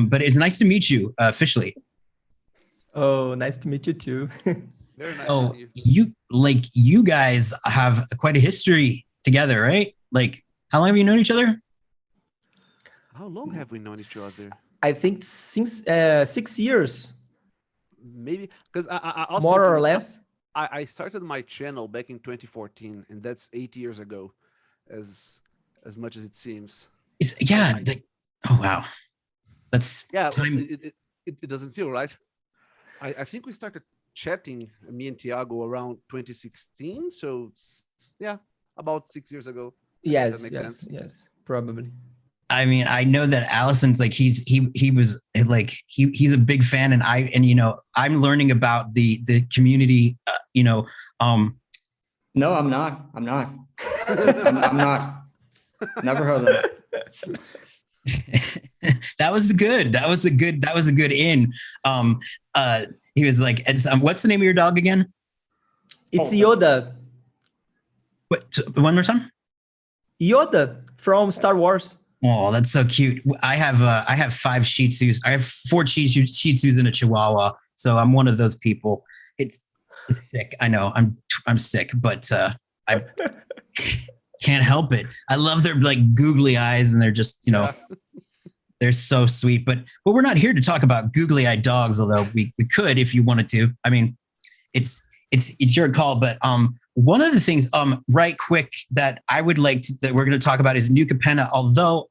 But it's nice to meet you officially. Oh, nice to meet you too. Very nice. So you guys have quite a history together, right? Like, how long have you known each other? How long have we known each other? I think since 6 years. Maybe because I also More or less. I started my channel back in 2014, and that's 8 years ago, as much as it seems. Oh wow, that's time. It doesn't feel right. I think we started chatting, me and Thiago, around 2016. So yeah, about 6 years ago. Yes, that makes sense. Yes, probably. I mean, I know that Allison's like he was like he's a big fan, and I'm learning about the community. No, I'm not. I'm not. I'm not. Never heard of them. That was good. That was a good in. He was like, what's the name of your dog again? It's Yoda. What? One more time. Yoda from Star Wars. Oh, that's so cute. I have 5 Shih Tzus. I have 4 Shih Tzus and a Chihuahua. So I'm one of those people. It's sick. I know I'm sick, but I can't help it. I love their like googly eyes, and they're just they're so sweet. But we're not here to talk about googly eyed dogs, although we could if you wanted to. I mean, it's your call. But one of the things right quick that I would like that we're going to talk about is New Capenna. Although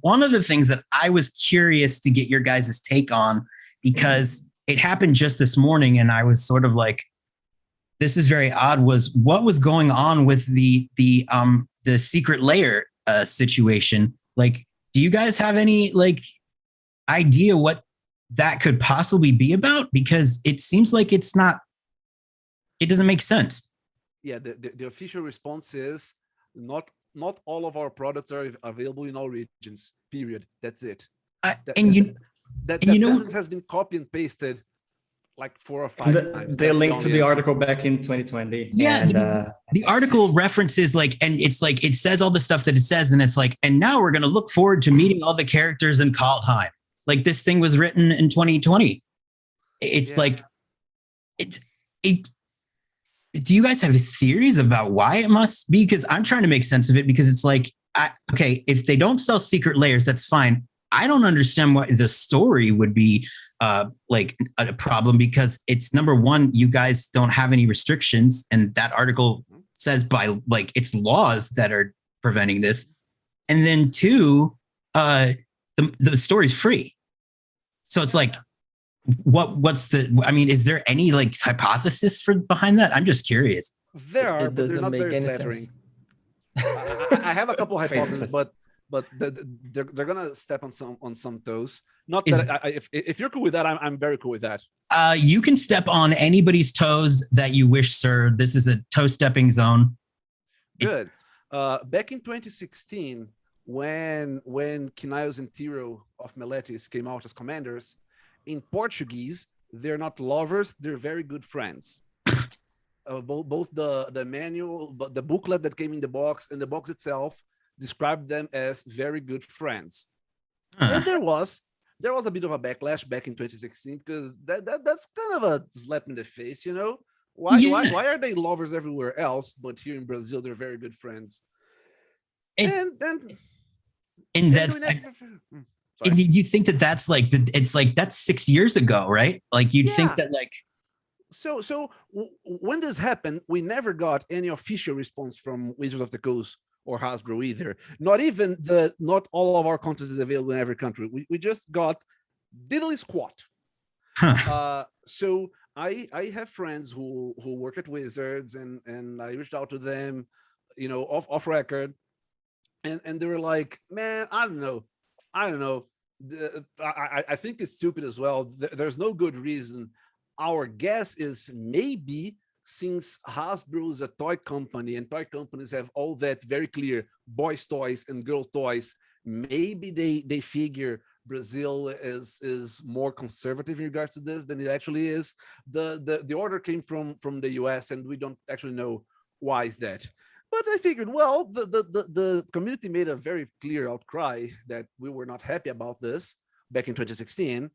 one of the things that I was curious to get your guys' take on, because it happened just this morning, and I was sort of like, this is very odd, was what was going on with the secret layer situation. Like, do you guys have any like idea what that could possibly be about? Because it seems like it doesn't make sense. Yeah, the official response is not all of our products are available in all regions. Period. That's it. That sentence has been copy and pasted like 4 or 5 times. They linked to the article back in 2020. Yeah, and, the article references like, and it's like it says all the stuff that it says, and it's like, and now we're going to look forward to meeting all the characters in Kaldheim. Like this thing was written in 2020. It's like do you guys have theories about why it must be? Because I'm trying to make sense of it, because it's like, okay, if they don't sell secret layers, that's fine. I don't understand why the story would be like a problem, because it's number one, you guys don't have any restrictions. And that article says by like it's laws that are preventing this. And then 2, the story's free. So it's like, is there any like hypothesis behind that? I'm just curious. There are, but they're not very flattering. I have a couple of hypotheses, but they're gonna step on some toes. Not that if you're cool with that, I'm very cool with that. You can step on anybody's toes that you wish, sir. This is a toe stepping zone. Good. Back in 2016, when Quinaios and Tiro of Meletis came out as commanders, in Portuguese, they're not lovers, they're very good friends. Both the manual, but the booklet that came in the box and the box itself described them as very good friends. And there was a bit of a backlash back in 2016, because that's kind of a slap in the face, you know? Why are they lovers everywhere else, but here in Brazil they're very good friends? And that's and you think that's like, it's like that's 6 years ago, right? Like you'd think that like. So when this happened, we never got any official response from Wizards of the Coast or Hasbro either. Not all of our content is available in every country. We just got diddly squat. So I have friends who work at Wizards, and I reached out to them, off record, and they were like, man, I don't know. I think it's stupid as well. There's no good reason. Our guess is maybe since Hasbro is a toy company and toy companies have all that very clear boys toys and girl toys, maybe they figure Brazil is more conservative in regards to this than it actually is. The order came from the US, and we don't actually know why is that. But I figured, well, the community made a very clear outcry that we were not happy about this. back in 2016.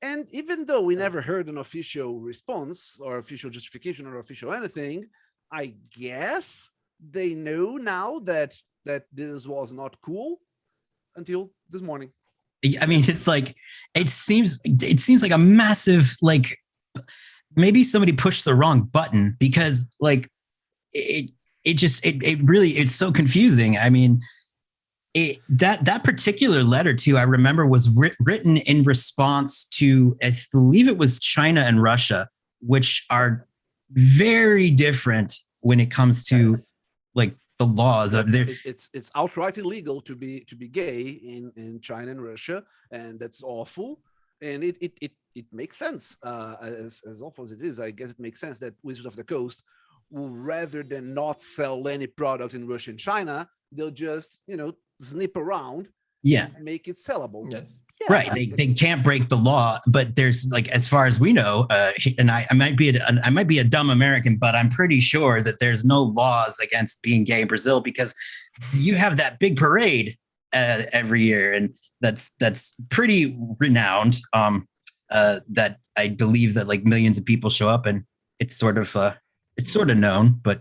And even though we never heard an official response or official justification or official anything, I guess they know now that this was not cool until this morning. I mean, it's like, it seems like a massive, like, maybe somebody pushed the wrong button, because like it really, it's so confusing. I mean, that particular letter too, I remember, was written in response to, I believe it was China and Russia, which are very different when it comes to like the laws of their. It's outright illegal to be gay in China and Russia, and that's awful. And it makes sense, as awful as it is. I guess it makes sense that Wizards of the Coast, rather than not sell any product in Russia and China, they'll just snip around, and make it sellable. Yes. Yeah, right. They can't break the law, but there's, like, as far as we know, and I might be a dumb American, but I'm pretty sure that there's no laws against being gay in Brazil, because you have that big parade every year, and that's pretty renowned. That I believe that like millions of people show up, and it's sort of known, but.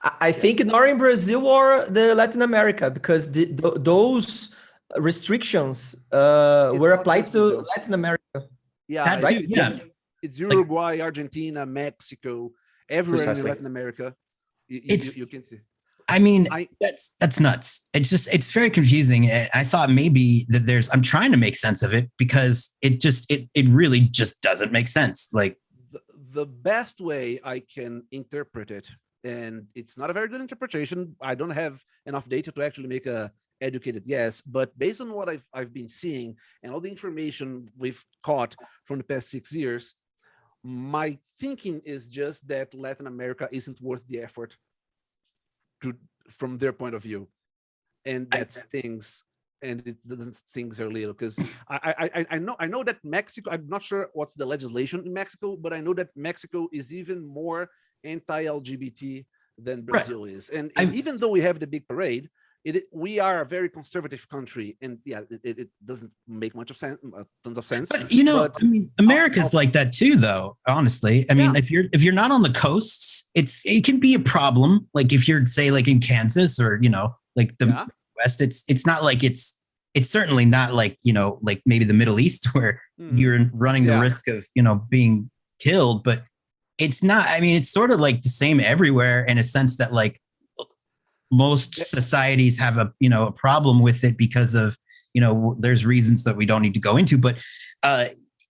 I think not in Brazil or the Latin America, because those restrictions were applied to Latin America. Yeah, right? It's Uruguay, Argentina, Mexico, everywhere in Latin America. You can see. I mean, that's nuts. It's very confusing. I thought maybe that I'm trying to make sense of it, because it really just doesn't make sense. Like, the best way I can interpret it, and it's not a very good interpretation, I don't have enough data to actually make a educated guess, but based on what I've been seeing and all the information we've caught from the past 6 years, my thinking is just that Latin America isn't worth the effort from their point of view, and that stings. And it doesn't sting very little, because I know that Mexico, I'm not sure what's the legislation in Mexico, but I know that Mexico is even more anti-LGBT than Brazil is. And even though we have the big parade, we are a very conservative country, and it doesn't make much of sense, tons of sense. But I mean, America's like that too, though. Honestly, I mean, if you're not on the coasts, it can be a problem. Like if you're, say, like in Kansas or like the West, it's not like it's certainly not like like maybe the Middle East, where you're running the risk of being killed, but it's not. I mean, it's sort of like the same everywhere, in a sense that like most societies have a problem with it because of there's reasons that we don't need to go into, but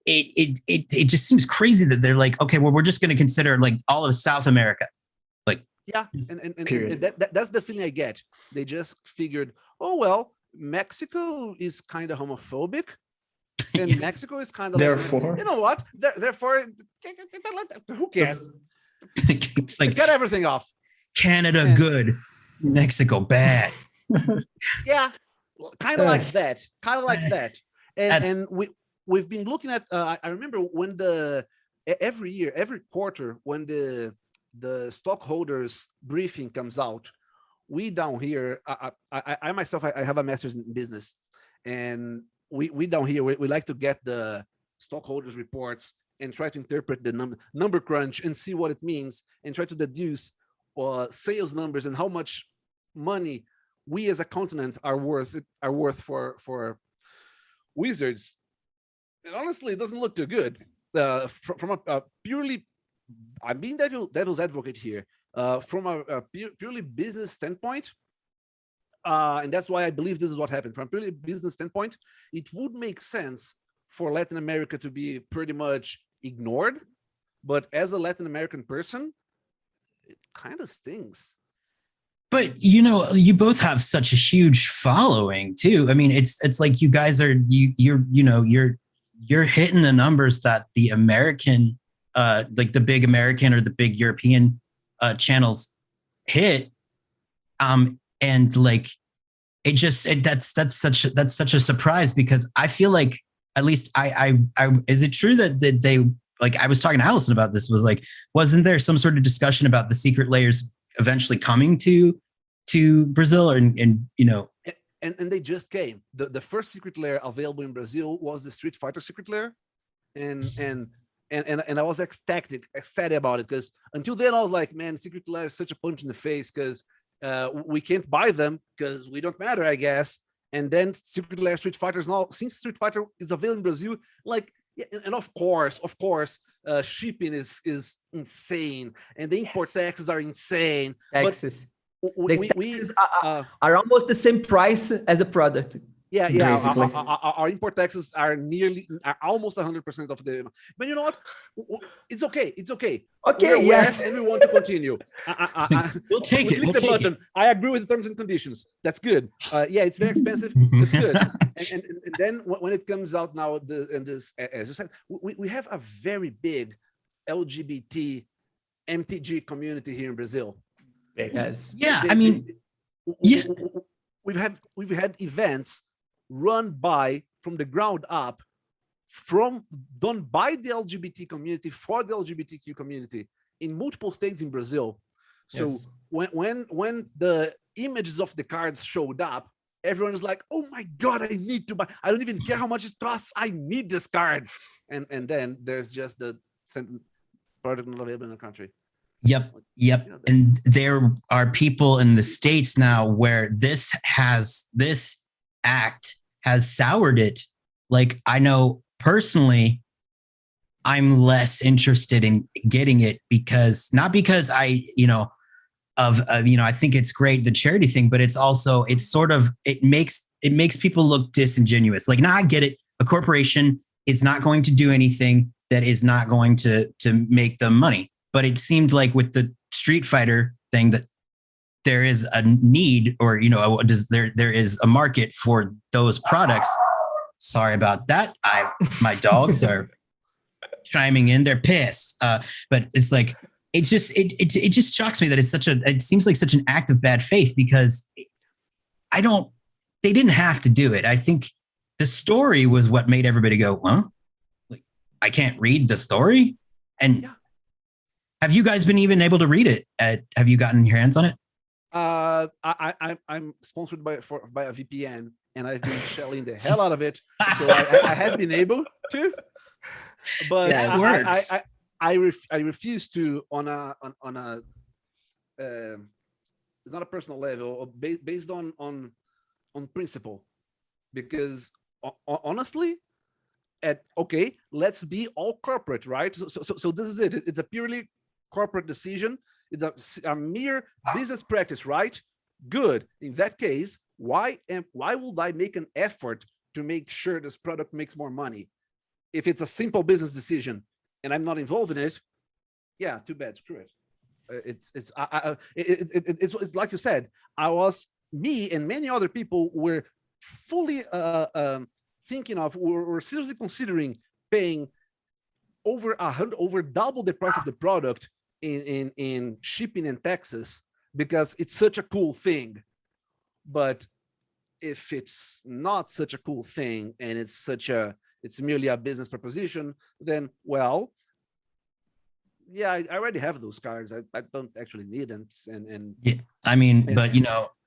it just seems crazy that they're like, okay, well, we're just going to consider like all of South America. Like, and that's the feeling I get. They just figured, oh well, Mexico is kind of homophobic, and Mexico is kind of therefore, like, you know what? Therefore, who cares? It's like, cut everything off. Canada good, Mexico bad. Yeah, kind of like that. And we've been looking at. I remember when every quarter, when the stockholders briefing comes out, we down here, I myself, I have a master's in business, and we down here, we like to get the stockholders reports and try to interpret the number crunch and see what it means, and try to deduce sales numbers and how much money we as a continent are worth for Wizards. And honestly, it doesn't look too good. From a purely, I'm being devil's advocate here. From a purely business standpoint, and that's why I believe this is what happened. From a purely business standpoint, it would make sense for Latin America to be pretty much ignored, but as a Latin American person, it kind of stings. But you both have such a huge following too. I mean, it's like you guys are you're hitting the numbers that the American, like the big American or the big European channels hit, and like that's such a surprise, because I feel like, at least I is it true that they, like, I was talking to Allison about this, was like, wasn't there some sort of discussion about the secret layers eventually coming to Brazil, and and they just came. The first secret lair available in Brazil was the Street Fighter secret lair, and I was ecstatic about it, because until then I was like, man, secret lair is such a punch in the face, because we can't buy them because we don't matter, I guess. And then secret lair Street Fighters now, since Street Fighter is available in Brazil, like, yeah, and of course, shipping is insane, and the import taxes are insane. Taxes. But taxes are almost the same price as the product. Yeah. Our import taxes are almost 100% of the. But you know what? It's okay. Okay, yes, and we want to continue. We'll take it. Click the button. I agree with the terms and conditions. That's good. Yeah, it's very expensive. It's good. And then when it comes out now, as you said, we have a very big LGBT MTG community here in Brazil. Yes. Yeah, I mean, yeah, we've had events run from the ground up, done by the LGBT community for the LGBTQ community in multiple states in Brazil. So Yes. when the images of the cards showed up, everyone is like, "Oh my God, I need to buy! I don't even care how much it costs. I need this card." And then there's just the product not available in the country. Yep. And there are people in the States now where this act has soured it. Like, I know personally, I'm less interested in getting it not because I think it's great, the charity thing, but it makes people look disingenuous. Like, now I get it. A corporation is not going to do anything that is not going to make them money. But it seemed like with the Street Fighter thing that there is a need, or there is a market for those products. Sorry about that. My dogs are chiming in. They're pissed. But it's like it just shocks me that it seems like such an act of bad faith, because they didn't have to do it. I think the story was what made everybody go, huh? Like, I can't read the story. And yeah. Have you guys been even able to read it? Have you gotten your hands on it? I'm sponsored by a VPN, and I've been shelling the hell out of it. So I have been able to, but yeah, it works. I refuse to on a it's not a personal level, based on principle, because honestly, let's be all corporate, right? So this is it. It's a purely corporate decision. It's a mere business practice, right? Good. In that case, why would I make an effort to make sure this product makes more money? If it's a simple business decision and I'm not involved in it, yeah, too bad. Screw it. It's like you said. Me and many other people were fully thinking of, or seriously considering paying over double the price of the product in shipping and taxes, because it's such a cool thing. But if it's not such a cool thing and it's merely a business proposition, then, well, yeah, I already have those cards. I don't actually need them. And yeah, I mean, but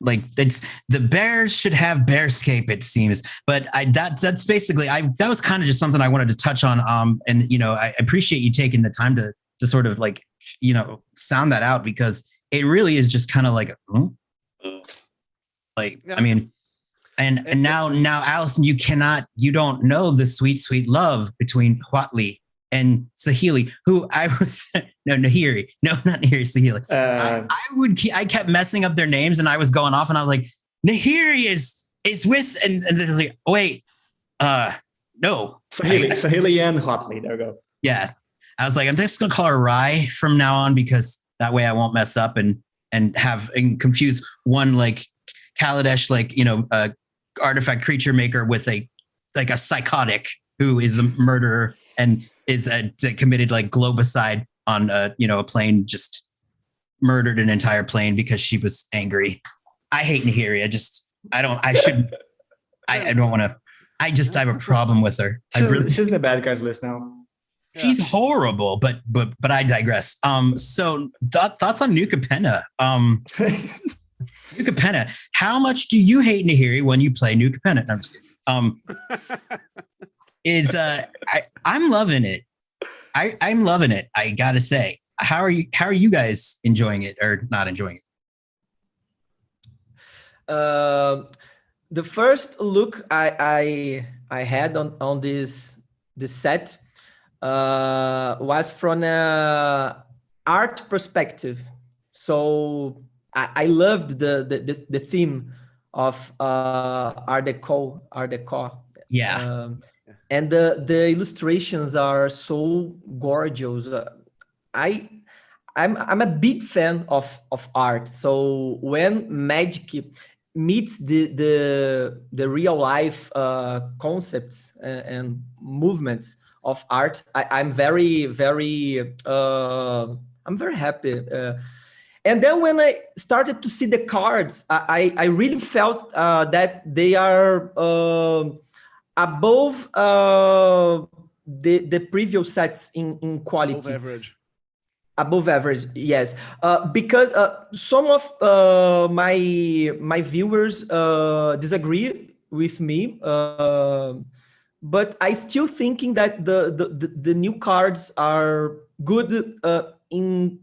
like, it's the Bears should have Bearscape, it seems. But that's basically that was kind of just something I wanted to touch on. And I appreciate you taking the time to sort of like sound that out, because it really is just kind of like, like, yeah. I mean, and now Allison, you don't know the sweet love between Huatli and Sahili, who Nahiri. No, not Nahiri, Sahili. I kept messing up their names, and I was going off, and I was like, Nahiri is with, and they're just like, oh, wait, no. Sahili and Huatli, there we go. Yeah. I was like, I'm just going to call her Rai from now on, because that way I won't mess up and confuse one, like Kaladesh, like, artifact creature maker with a psychotic who is a murderer and is committed like globicide on a plane, just murdered an entire plane because she was angry. I hate Nahiri. I have a problem with her. She's in the bad guys list now. She's horrible, but I digress. So thoughts on New Capenna? Capenna. How much do you hate Nahiri when you play New Capenna? No, I'm just kidding. I'm loving it. I'm loving it. I gotta say. How are you guys enjoying it or not enjoying it? The first look I had on this set was from a art perspective. So I loved the theme of Art Deco. Yeah. And the illustrations are so gorgeous. I'm a big fan of art. So when Magic meets the real life concepts and movements of art, I'm very happy. And then when I started to see the cards, I really felt that they are above the previous sets in quality. Above average, yes. Because some of my viewers disagree with me, but I still thinking that the new cards are good in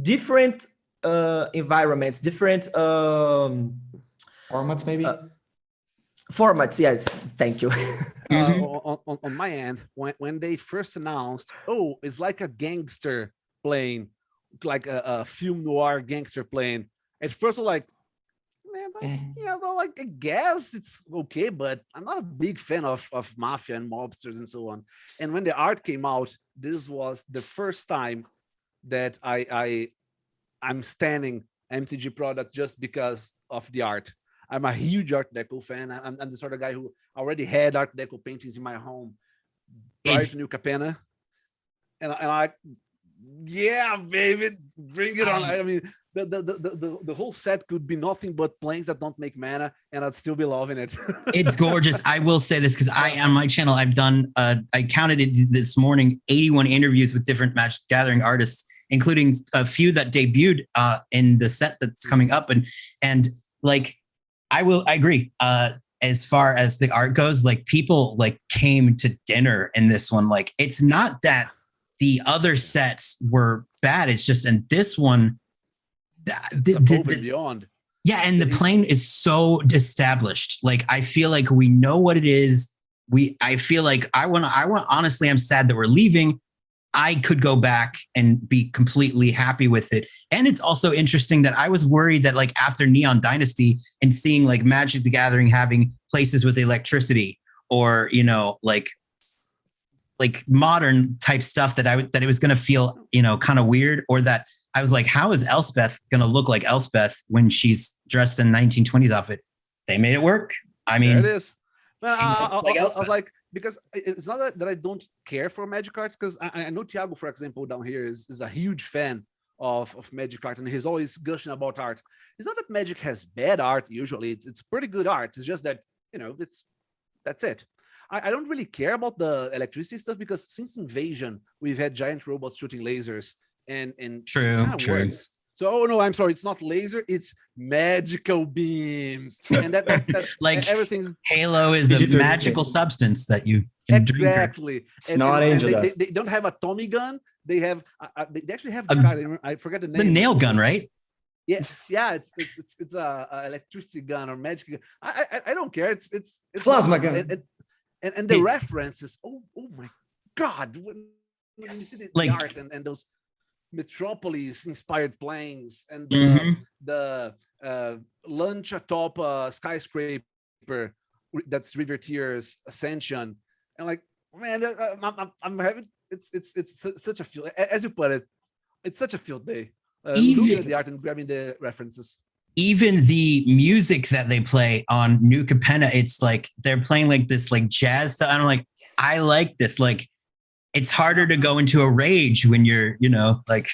different environments, different formats, maybe. Formats, yes. Thank you. On my end, when they first announced, it's like a gangster playing, like a film noir gangster playing. At first, I was like, man, like I guess it's okay, but I'm not a big fan of mafia and mobsters and so on. And when the art came out, this was the first time that I'm standing MTG product just because of the art. I'm a huge Art Deco fan. I'm the sort of guy who already had Art Deco paintings in my home prior to New Capenna, and I. Yeah, baby, bring it on. I mean, the whole set could be nothing but planes that don't make mana, and I'd still be loving it. It's gorgeous. I will say this because on my channel, I've done, I counted it this morning, 81 interviews with different Magic Gathering artists, including a few that debuted in the set that's coming up. And like, I agree. As far as the art goes, like people like came to dinner in this one. Like, it's not that the other sets were bad. It's just in this one, beyond. Yeah, and the plane is so established. Like, I feel like we know what it is. I feel like I want. Honestly, I'm sad that we're leaving. I could go back and be completely happy with it. And it's also interesting that I was worried that like after Neon Dynasty and seeing like Magic the Gathering having places with electricity or like modern type stuff that it was going to feel, kind of weird, or that I was like, how is Elspeth going to look like Elspeth when she's dressed in 1920s outfit? They made it work. I mean, there it is. Well, I was like, because it's not that I don't care for Magic cards, because I know Thiago, for example, down here is a huge fan of Magic art, and he's always gushing about art. It's not that Magic has bad art. Usually it's pretty good art. It's just that, that's it. I don't really care about the electricity stuff, because since Invasion, we've had giant robots shooting lasers and true. Works. So, no, I'm sorry, it's not laser, it's magical beams. And that's like everything. Halo is a magical substance that you can exactly. It's not angel dust. They don't have a Tommy gun. They have they actually have the card. I forget the name. The nail gun, right? Yeah, it's a electricity gun or magic gun. I don't care. It's plasma gun. And the references. Oh my God! When you see the art and those Metropolis inspired planes and the lunch atop skyscraper that's River Tears Ascension, and like, man, I'm having it's such a field, as you put it, it's such a field day. Looking at the art and grabbing the references. Even the music that they play on New Capenna, it's like they're playing like this like jazz stuff. I'm like, I like this. Like, it's harder to go into a rage when you're, like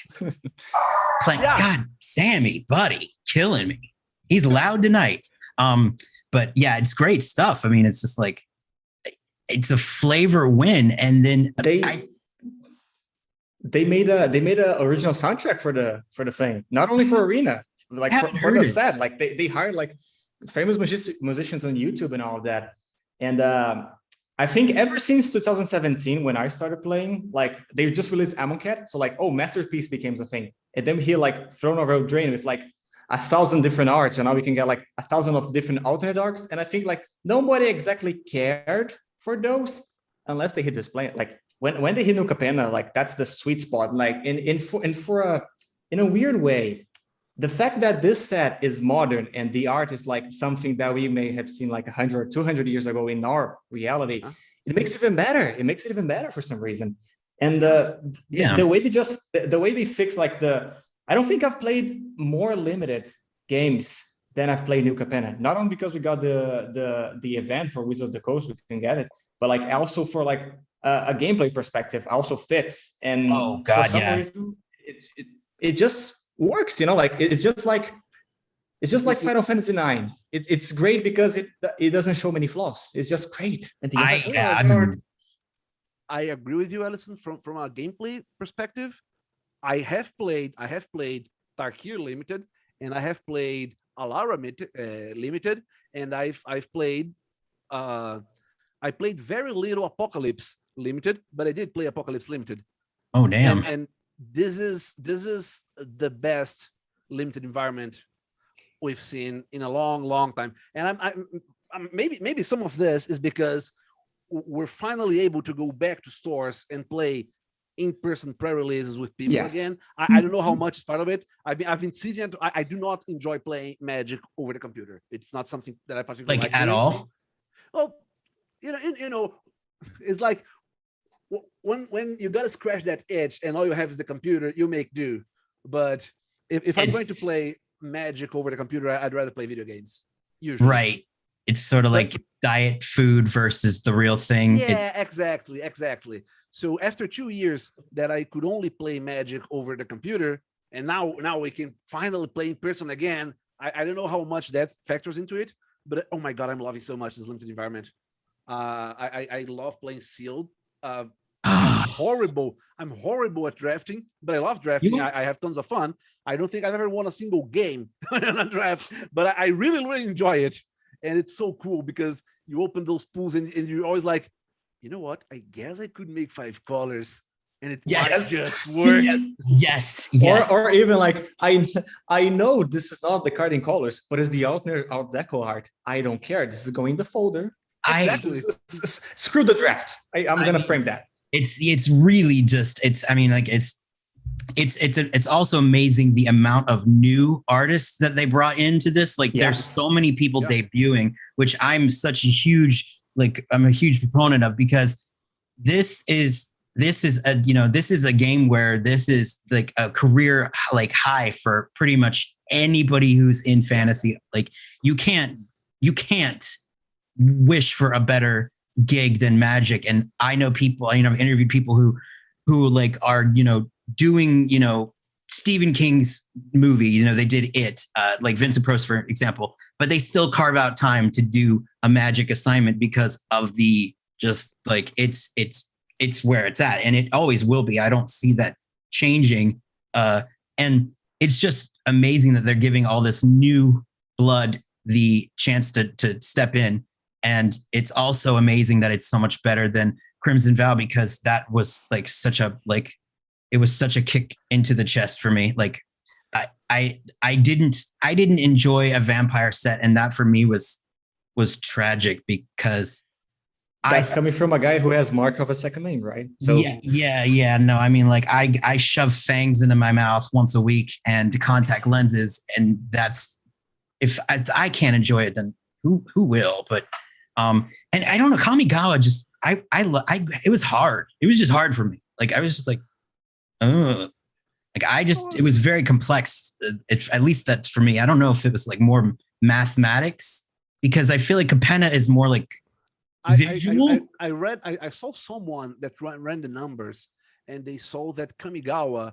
playing. Yeah. God, Sammy, buddy, killing me. He's loud tonight. But yeah, it's great stuff. I mean, it's just like, it's a flavor win. And then they made a original soundtrack for the thing, not only for Arena, like Haven't for heard the it. set. Like they hired like famous musicians on YouTube and all of that. And I think ever since 2017, when I started playing, like they just released Amonkhet. So like, oh, Masterpiece became a thing. And then here, like Throne of Eldraine with like 1,000 different arts. And now we can get like 1,000 of different alternate arts. And I think like nobody exactly cared for those unless they hit this play. Like when they hit New Capenna, like that's the sweet spot. Like in a weird way, the fact that this set is modern and the art is like something that we may have seen like 100 or 200 years ago in our reality, it makes it even better. It makes it even better for some reason. And the way they fix like I don't think I've played more limited games than I've played New Capenna. Not only because we got the event for Wizards of the Coast, we can get it, but like also for like a gameplay perspective also fits. And for some reason, it just works, you know, like it's just like Final Fantasy IX. It's great because it doesn't show many flaws. It's just great. I agree with you, Allison. From a gameplay perspective, I have played Tarkir Limited, and I have played Alara Limited, and I played I played very little Apocalypse Limited, but I did play Apocalypse Limited. Oh damn! And this is the best limited environment we've seen in a long time. And I'm maybe some of this is because we're finally able to go back to stores and play in-person pre-releases with people again. I don't know how much is part of it. I've been sitting. I do not enjoy playing Magic over the computer. It's not something that I particularly like at all. Well, you know, it's like when you gotta scratch that itch and all you have is the computer, you make do. But if I'm going to play Magic over the computer, I'd rather play video games. Usually, right? It's sort of like diet food versus the real thing. Yeah, exactly. So after 2 years that I could only play Magic over the computer, and now we can finally play in person again. I don't know how much that factors into it, but oh my god, I'm loving so much this limited environment. I love playing sealed. I'm horrible at drafting, but I love drafting. I have tons of fun. I don't think I've ever won a single game in a draft, but I really enjoy it. And it's so cool because you open those pools and you're always like, you know what? I guess I could make 5 colors, and it might just work. Yes. Or even like I know this is not the card in colors, but it's the Art Deco art. I don't care. This is going in the folder. Exactly. Screw the draft. I'm gonna frame that. It's really just it's also amazing the amount of new artists that they brought into this. Like there's so many people debuting, which I'm such a huge proponent of, because this is a game where this is like a career like high for pretty much anybody who's in fantasy. Like you can't wish for a better gig than Magic. And I know people, I've interviewed people who like are, doing, Stephen King's movie, they did it, like Vincent Price, for example, but they still carve out time to do a Magic assignment because of the just like, it's where it's at. And it always will be. I don't see that changing. And it's just amazing that they're giving all this new blood the chance to step in. And it's also amazing that it's so much better than Crimson Vow, because that was like it was such a kick into the chest for me. Like I didn't enjoy a vampire set, and that for me was tragic, because that's coming from a guy who has Mark of a Second Name, right? So yeah. No, I mean, like I shove fangs into my mouth once a week and contact lenses, and that's, if I can't enjoy it, then who will? But and I don't know, Kamigawa just it was hard. It was just hard for me. Like I was just like, it was very complex. It's, at least that's for me. I don't know if it was like more mathematics, because I feel like Capenna is more like visual. I saw someone that ran the numbers, and they saw that Kamigawa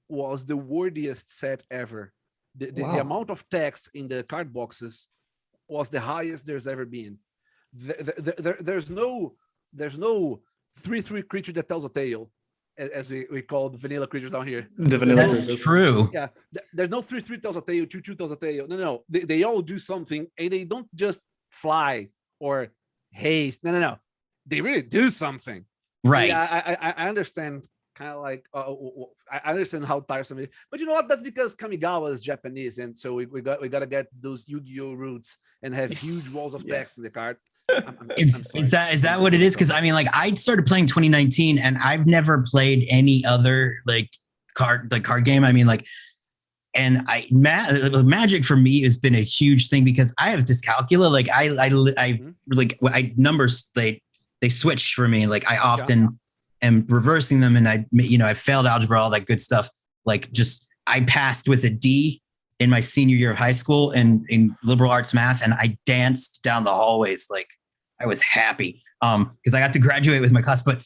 was the wordiest set ever. The amount of text in the card boxes was the highest there's ever been. There's no 3/3 creature that tells a tale. as we call the vanilla creatures down here. The vanilla That's creatures. true. Yeah, there's no 3 tells a tale, 2 tells a tale. No. They all do something, and they don't just fly or haste. No. They really do something. Right. Yeah, I understand. Kind of like I understand how tiresome it is, but you know what? That's because Kamigawa is Japanese, and so we gotta get those Yu-Gi-Oh roots and have huge walls of text in the card. Is that what it is? Because I mean, like, I started playing 2019, and I've never played any other card game. I mean, like, and Magic for me has been a huge thing because I have dyscalculia. Like, I numbers they switch for me. Like, I often am reversing them, and I failed algebra, all that good stuff. Like, just I passed with a D in my senior year of high school and in liberal arts math, and I danced down the hallways. Like, I was happy because I got to graduate with my class. But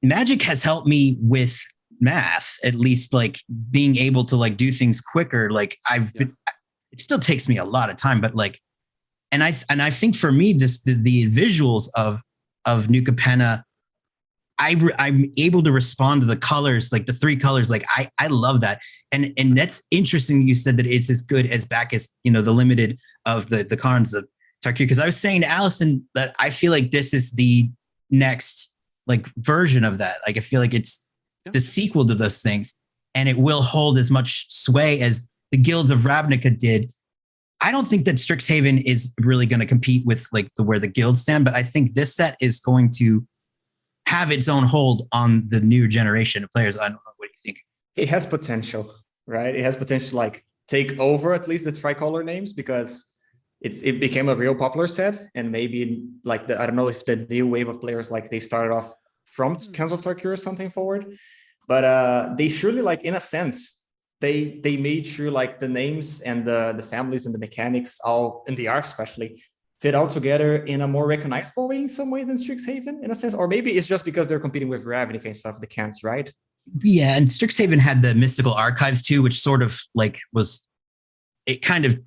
Magic has helped me with math, at least, like, being able to like do things quicker. Like, it still takes me a lot of time, but like, and I think for me, just the visuals of New Capenna, I'm able to respond to the colors, like the 3 colors. Like, I love that. And that's interesting. You said that it's as good as back as, the limited of the cards of Tarkir. Because I was saying to Allison that I feel like this is the next like version of that. Like, I feel like it's the sequel to those things, and it will hold as much sway as the Guilds of Ravnica did. I don't think that Strixhaven is really going to compete with like where the guilds stand, but I think this set is going to have its own hold on the new generation of players. I don't know. What do you think? It has potential, right? It has potential to like take over at least the tricolor names, because it became a real popular set, and maybe like I don't know if the new wave of players, like they started off from Council of Tarkir or something forward, but they surely, like, in a sense, they made sure like the names and the families and the mechanics, all in the art especially, fit all together in a more recognizable way in some way than Strixhaven, in a sense. Or maybe it's just because they're competing with Ravnica and stuff, they can't, right? Yeah, and Strixhaven had the mystical archives too, which sort of like it kind of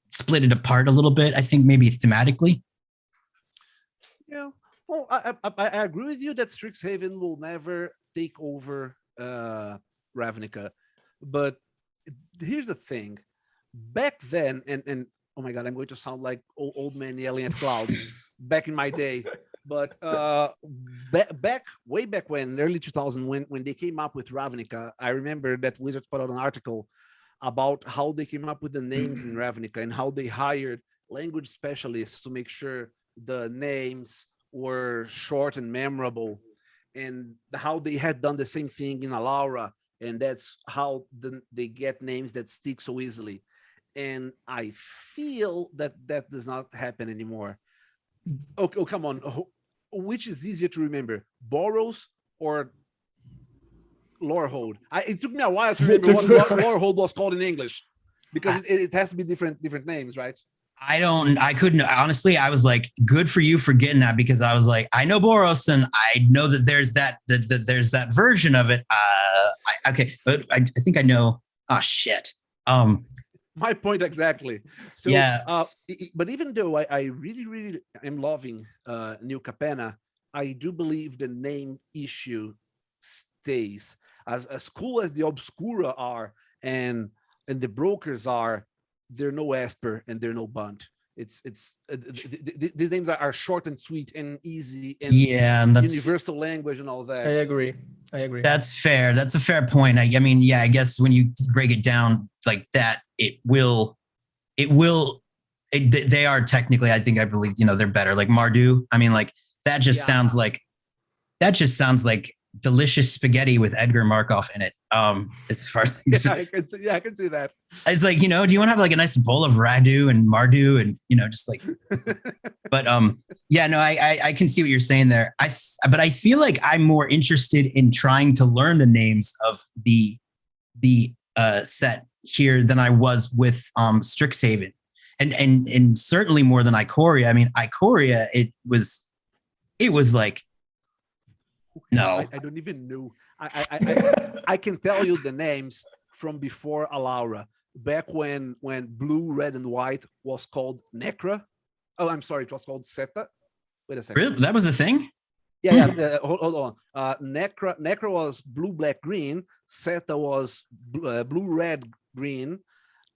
split it apart a little bit, I think, maybe thematically. Yeah, well, I agree with you that Strixhaven will never take over Ravnica, but here's the thing. Back then, and oh my God, I'm going to sound like old man yelling at clouds. Back in my day, but way back when, early 2000, when they came up with Ravnica, I remember that Wizards put out an article about how they came up with the names in Ravnica and how they hired language specialists to make sure the names were short and memorable, and how they had done the same thing in Alaura, and that's how they get names that stick so easily. And I feel that does not happen anymore. Oh, come on. Which is easier to remember, Boros or Lorehold? It took me a while to remember what Lorehold was called in English, because it has to be different names, right? I couldn't, honestly. I was like, good for you for getting that, because I was like, I know Boros, and I know that there's that version of it. Okay, but I think I know. Oh shit. My point exactly. So, yeah. But even though I really, really am loving New Capenna, I do believe the name issue stays. As cool as the Obscura are and the Brokers are, they're no Esper and they're no Bunt. These names are short and sweet and easy and that's universal language and all that. I agree. That's fair. That's a fair point. I mean, yeah, I guess when you break it down like that, they are technically, I believe, they're better. Like Mardu. I mean, like that just sounds like delicious spaghetti with Edgar Markov in it. As far as I can see that. It's like, do you want to have like a nice bowl of Radu and Mardu and just like, but yeah, no, I can see what you're saying there. But I feel like I'm more interested in trying to learn the names of the set here than I was with Strixhaven, and certainly more than Ikoria. I mean, Ikoria, it was like, no, I don't even know. I can tell you the names from before Alaura, back when blue, red, and white was called Necra. Oh, I'm sorry, it was called Seta. Wait a second. Really? That was the thing? Hold on. Necra was blue, black, green. Seta was blue, red, green.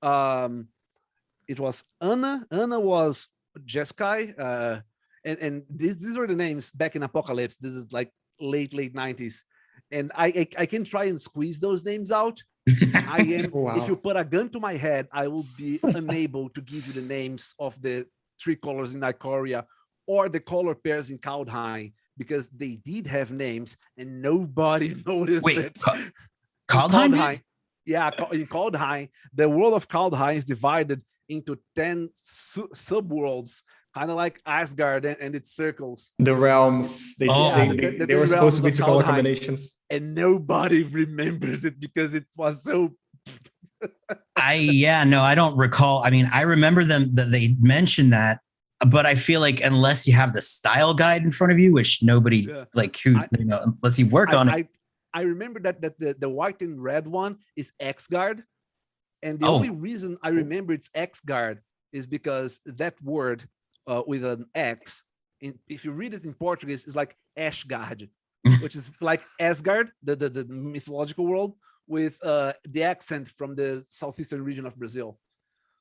It was Anna. Anna was Jeskai. And these were the names back in Apocalypse. This is like late 90s. And I can try and squeeze those names out. Wow. If you put a gun to my head, I will be unable to give you the names of the 3 colors in Ikoria or the color pairs in Kaldheim, because they did have names and nobody noticed it. Kaldheim? Yeah, in Kaldheim, the world of Kaldheim is divided into 10 subworlds, kind of like Asgard and its circles. The realms, they were supposed to be 2 color combinations. And nobody remembers it because it was so... I don't recall. I mean, I remember them that they mentioned that, but I feel like unless you have the style guide in front of you, which nobody unless you work on it. I remember that the white and red one is X-Guard. And the only reason I remember it's X-Guard is because that word with an X, if you read it in Portuguese, is like Ashgard, which is like Asgard, the mythological world, with the accent from the southeastern region of Brazil.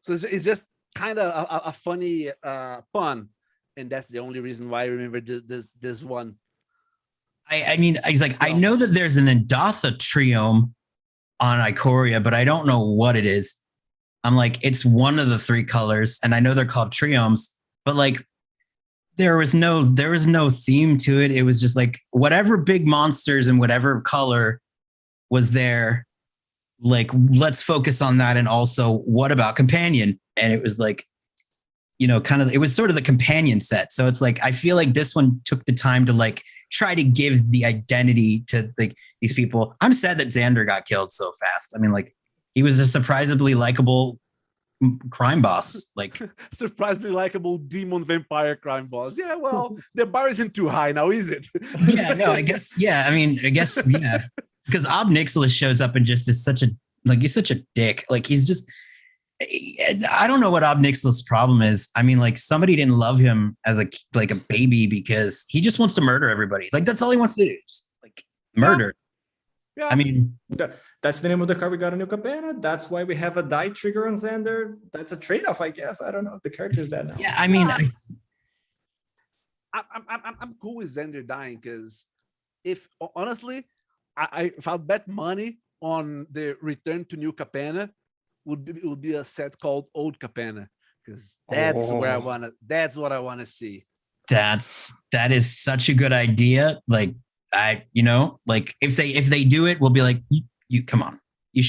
So it's just kind of a funny pun. And that's the only reason why I remember this one. I mean, I know that there's an Indatha triome on Ikoria, but I don't know what it is. I'm like, it's one of the 3 colors, and I know they're called triomes, but like there was no theme to it. It was just like whatever big monsters and whatever color was there, like let's focus on that. And also, what about companion? And it was like, it was sort of the companion set. So it's like I feel like this one took the time to like try to give the identity to like these people. I'm sad that Xander got killed so fast. I mean, like he was a surprisingly likable crime boss, like surprisingly likable demon vampire crime boss. Yeah, well, the bar isn't too high now, is it? I guess. Yeah, I mean, yeah, because Ob Nixilis shows up and just is he's such a dick. Like he's just. I don't know what Ob Nixilis' problem is. I mean, like somebody didn't love him as a baby because he just wants to murder everybody. Like that's all he wants to do, just like murder. Yeah. I mean, that's the name of the card we got in New Capenna. That's why we have a die trigger on Xander. That's a trade-off, I guess. I don't know if the character is that now. Yeah, I mean, I'm cool with Xander dying because if I'll bet money on the return to New Capenna, would be a set called Old Capenna, because that's what I want to see. That is such a good idea. Like like if they do it, we'll be like, you come on, you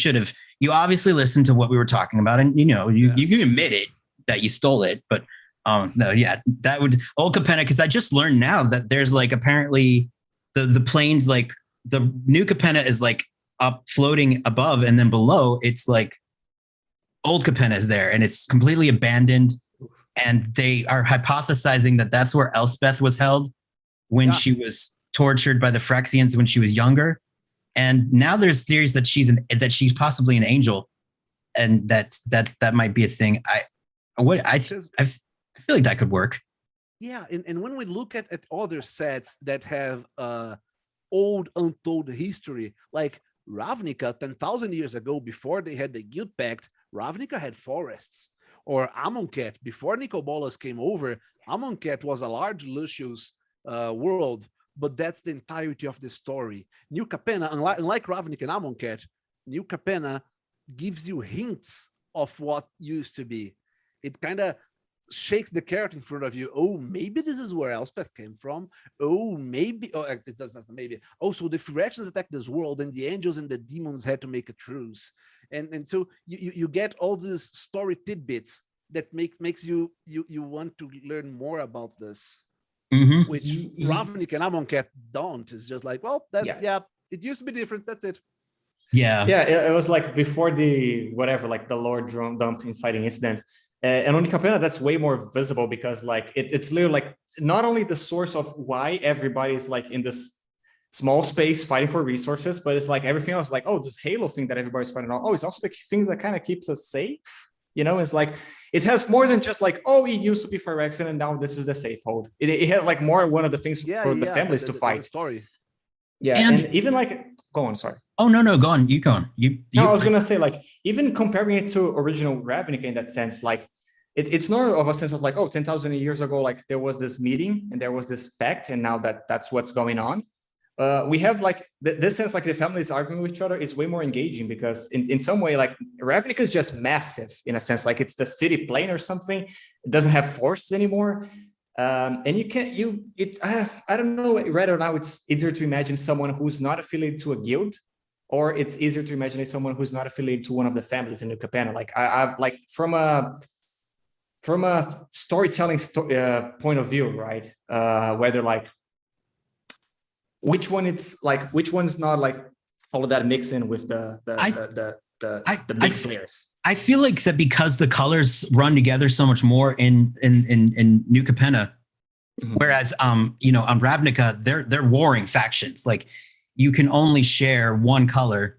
obviously listened to what we were talking about, and you can admit it that you stole it, but no, yeah, that would Old Capenna, because I just learned now that there's like apparently the planes, like the New Capenna is like up floating above, and then below it's like Old Capenna is there, and it's completely abandoned. And they are hypothesizing that that's where Elspeth was held when she was tortured by the Phyrexians when she was younger. And now there's theories that she's possibly an angel, and that might be a thing. I feel like that could work. Yeah, and when we look at other sets that have old untold history, like Ravnica 10,000 years ago, before they had the Guild Pact, Ravnica had forests. Or Amonkhet, before Nicobolas came over, Amonkhet was a large luscious world, but that's the entirety of the story. New Capenna, unlike Ravnica and Amonkhet, New Capenna gives you hints of what used to be. It kind of shakes the carrot in front of you. Oh, maybe this is where Elspeth came from. Oh, maybe. Oh, it doesn't. Maybe. Oh, so the Phyrexians attacked this world, and the angels and the demons had to make a truce. And so you get all these story tidbits that makes you want to learn more about this, which Ravnica and Amonkhet don't. It's just like, well, it used to be different. That's it. Yeah. It was like before the Lord Dump inciting incident. And on Capenna, that's way more visible because like it's literally like not only the source of why everybody's like in this small space fighting for resources, but it's like everything else, like, oh, this Halo thing that everybody's fighting on. Oh, it's also the things that kind of keeps us safe. It's like it has more than just like, oh, it used to be Phyrexian and now this is the safe hold. It has like more one of the things for the families to fight. Story. Yeah, and even like, go on, sorry. Oh, no, go on. You go on. No, I was going to say, like, even comparing it to original Ravnica in that sense, like, it's more of a sense of like, oh, 10,000 years ago, like, there was this meeting and there was this pact, and now that's what's going on. We have, like, this sense, like, the families arguing with each other is way more engaging because in some way, like, Ravnica is just massive in a sense, like, it's the city plane or something. It doesn't have forests anymore. And you can't, I don't know, whether or not it's easier to imagine someone who's not affiliated to a guild, or it's easier to imagine someone who's not affiliated to one of the families in New Capenna. Like I've like from a storytelling point of view, right? Whether like which one's not like all of that mix in with the big players. I feel like that because the colors run together so much more in New Capenna, whereas on Ravnica they're warring factions. Like you can only share one color,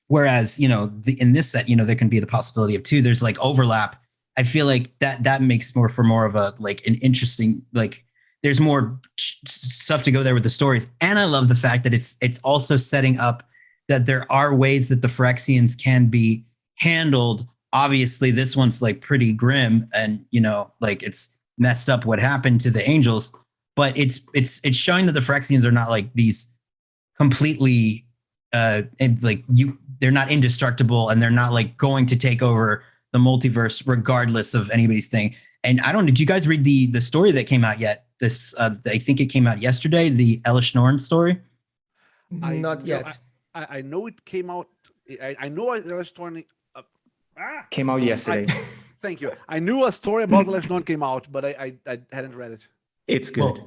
whereas in this set there can be the possibility of two. There's like overlap. I feel like that makes more of a like an interesting, like there's more stuff to go there with the stories, and I love the fact that it's also setting up that there are ways that the Phyrexians can be handled. Obviously this one's like pretty grim and like it's messed up what happened to the angels, but it's showing that the Phyrexians are not like these completely they're not indestructible, and they're not like going to take over the multiverse regardless of anybody's thing. And did you guys read the story that came out yet? This I think it came out yesterday, the Elish Norn story. Not yet. I know it came out. I know Elish Norn came out yesterday. Thank you. I knew a story about Elish Norn came out, but I hadn't read it. It's good.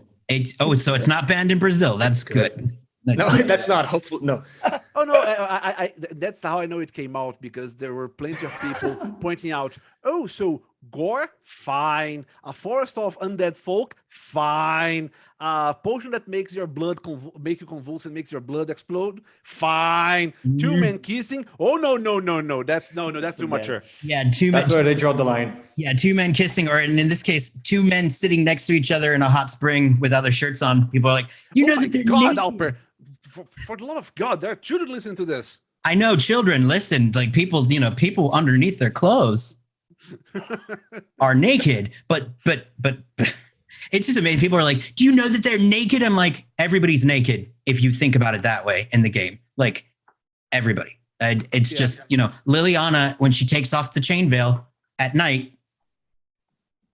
Well, so it's not banned in Brazil. That's good. No, that's not hopeful. No. Oh no, I that's how I know it came out, because there were plenty of people pointing out, oh, so gore, fine. A forest of undead folk, fine. A potion that makes your blood make you convulse and makes your blood explode, fine. Two men kissing, oh no, that's too mature. Yeah, that's where they draw the line. Yeah, two men kissing, or in this case, two men sitting next to each other in a hot spring with other shirts on. People are like, that they're God, Alper. For the love of God, there are children listening to this. I know, children listen. Like people, people underneath their clothes are naked, but it's just amazing. People are like, do you know that they're naked? I'm like, everybody's naked if you think about it that way in the game. Like everybody. It's just, Liliana, when she takes off the chain veil at night,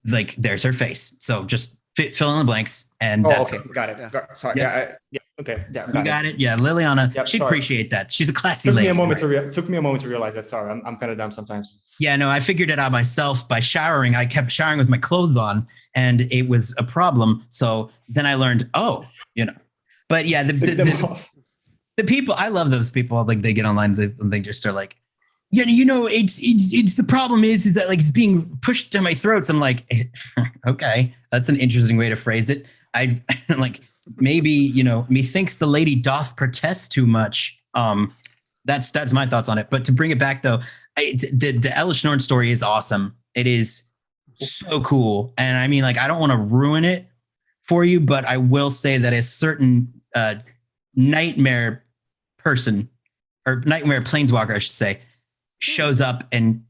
like there's her face. So just fill in the blanks, and that's okay. Got it. Yeah. Sorry. Yeah. Okay. Yeah. You got it. Yeah. Liliana, she'd appreciate that. She's a classy lady. Took me a moment to realize that. Sorry. I'm kind of dumb sometimes. Yeah, no, I figured it out myself by showering. I kept showering with my clothes on, and it was a problem. So then I learned, but yeah, the people, I love those people. Like they get online and they just are like, it's the problem is that like it's being pushed down my throats. I'm like, okay, that's an interesting way to phrase it. I like, maybe, methinks the lady doth protest too much. That's my thoughts on it. But to bring it back though, the Elish Norn story is awesome. It is so cool. And I mean, like, I don't want to ruin it for you, but I will say that a certain nightmare person, or nightmare planeswalker, I should say, shows up and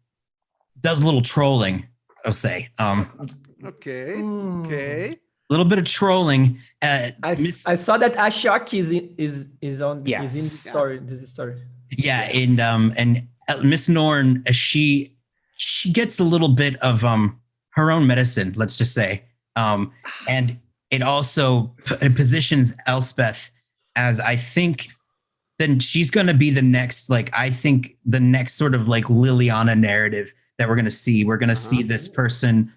does a little trolling, I'll say. Okay. A little bit of trolling. I saw that Ashok is in the story. This story. Yeah, and Miss Norn, she gets a little bit of her own medicine, let's just say, and it also positions Elspeth as, I think, then she's going to be the next, like, I think the next sort of like Liliana narrative that we're going to see. We're going to see this person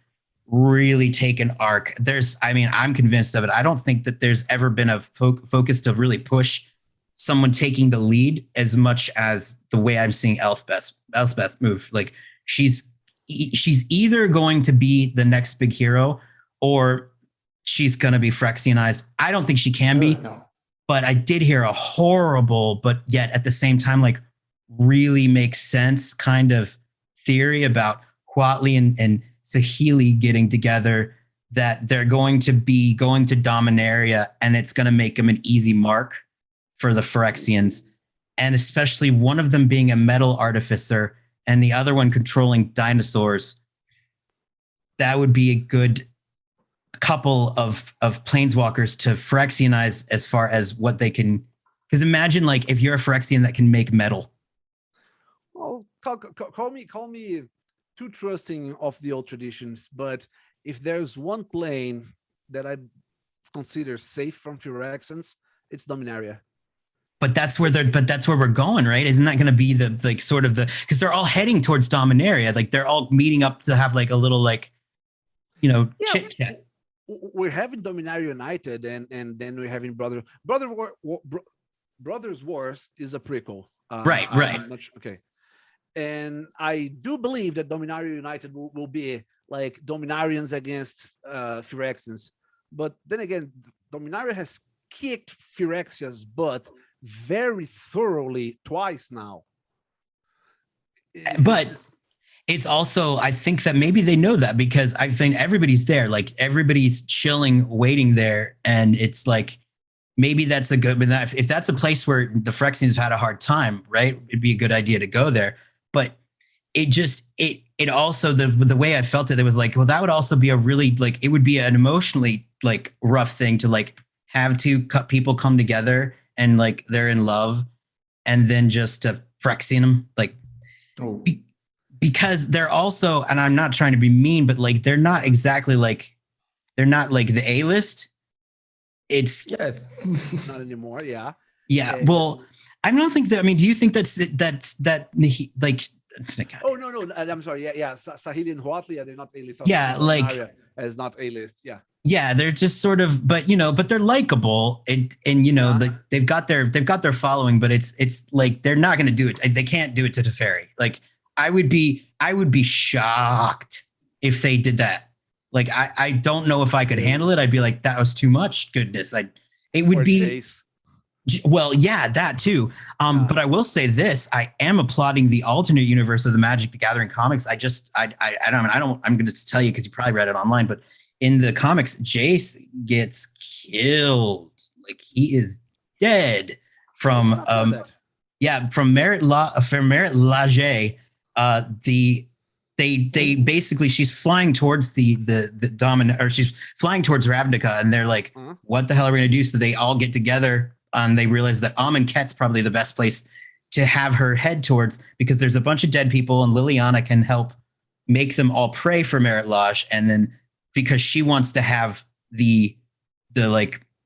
really take an arc. I'm convinced of it. I don't think that there's ever been a focus to really push someone taking the lead as much as the way I'm seeing Elspeth move. Like she's either going to be the next big hero, or she's going to be Phyrexianized. I don't think she can be. No. But I did hear a horrible, but yet at the same time, like really makes sense kind of theory about Huatli and Saheeli getting together, that they're going to be going to Dominaria, and it's going to make them an easy mark for the Phyrexians. And especially one of them being a metal artificer and the other one controlling dinosaurs. That would be a good couple of planeswalkers to Phyrexianize as far as what they can. Because imagine, like, if you're a Phyrexian that can make metal. Well, call me too trusting of the old traditions, but if there's one plane that I consider safe from Phyrexians, it's Dominaria. But that's where we're going, right? Isn't that going to be the like sort of the, because they're all heading towards Dominaria, like they're all meeting up to have like a little like, you know, chit chat. We're having Dominaria United, and then we're having Brothers Wars is a prequel. Right. I'm not sure. Okay. And I do believe that Dominaria United will be like Dominarians against Phyrexians. But then again, Dominaria has kicked Phyrexia's butt very thoroughly twice now. But it's also, I think that maybe they know that, because I think everybody's there, like everybody's chilling, waiting there. And it's like, maybe that's a good, if that's a place where the Phyrexians have had a hard time, right? It'd be a good idea to go there. But it also, the way I felt it was like, well, that would also be a really, like, it would be an emotionally like rough thing to like have two people come together and like they're in love, and then just to Phyrexian them, like, because they're also, and I'm not trying to be mean, but like they're not exactly like, they're not like the A-list. It's not anymore. Yeah. Well, I don't think that. I mean, do you think that's like? Oh no, I'm sorry. Yeah. Saheeli and Huatli, they're not A-list. Yeah, like as not A-list. Yeah, they're just sort of, but they're likable, and like they've got their following, but it's like they're not going to do it. They can't do it to Teferi. Like I would be shocked if they did that. Like I don't know if I could handle it. I'd be like, that was too much. Goodness, it would be. Chase. Well, yeah, that too. But I will say this: I am applauding the alternate universe of the Magic the Gathering comics. I'm going to tell you because you probably read it online, but in the comics, Jace gets killed. Like he is dead from Merit Lage. They basically, she's flying towards the dominant, or she's flying towards Ravnica, and they're like, what the hell are we gonna do? So they all get together, and they realize that Amonkhet's probably the best place to have her head towards, because there's a bunch of dead people, and Liliana can help make them all pray for Merit Lage, and then because she wants to have the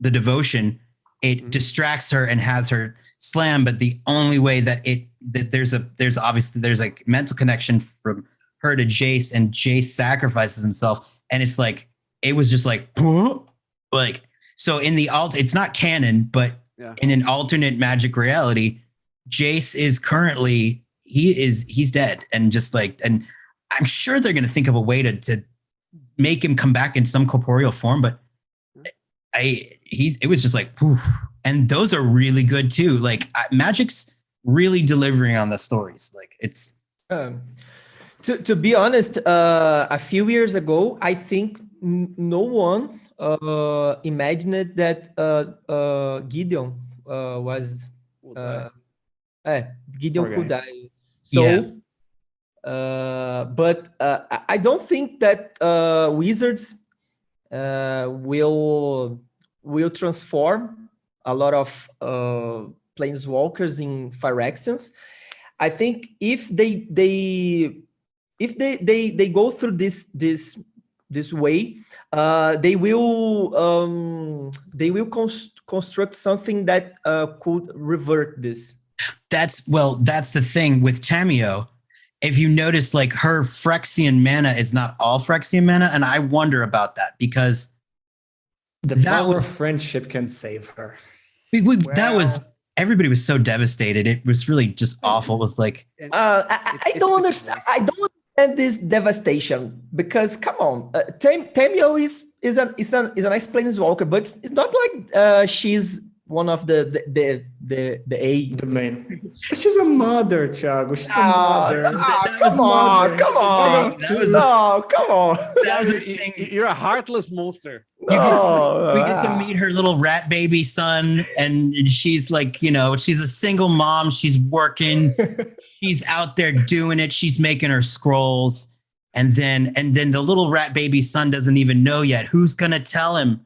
devotion, it distracts her and has her slam. But the only way that there's like mental connection from her to Jace, and Jace sacrifices himself, and it's like it was just like so in the it's not canon, but in an alternate Magic reality, Jace is currently he's dead, and just like, and I'm sure they're gonna think of a way to make him come back in some corporeal form, but it was just like poof. And those are really good too. Like Magic's really delivering on the stories. Like it's to be honest, a few years ago, I think no one imagined that Gideon Gideon could die. So but I don't think that Wizards will transform a lot of planeswalkers in Phyrexians. I think if they go through this way, they will construct something that could revert this. That's the thing with Tamiyo. If you notice, like her Phyrexian mana is not all Phyrexian mana, and I wonder about that, because the power of friendship can save her. Everybody was so devastated. It was really just awful. It was like I don't understand. I don't understand this devastation, because come on, Tamiyo is a nice planeswalker, but it's not like she's one of the A. The main. She's a mother, Thiago. She's a mother. Come on. That was the thing. You're a heartless monster. We get to meet her little rat baby son, and she's like, she's a single mom. She's working. She's out there doing it. She's making her scrolls. And then the little rat baby son doesn't even know yet. Who's going to tell him?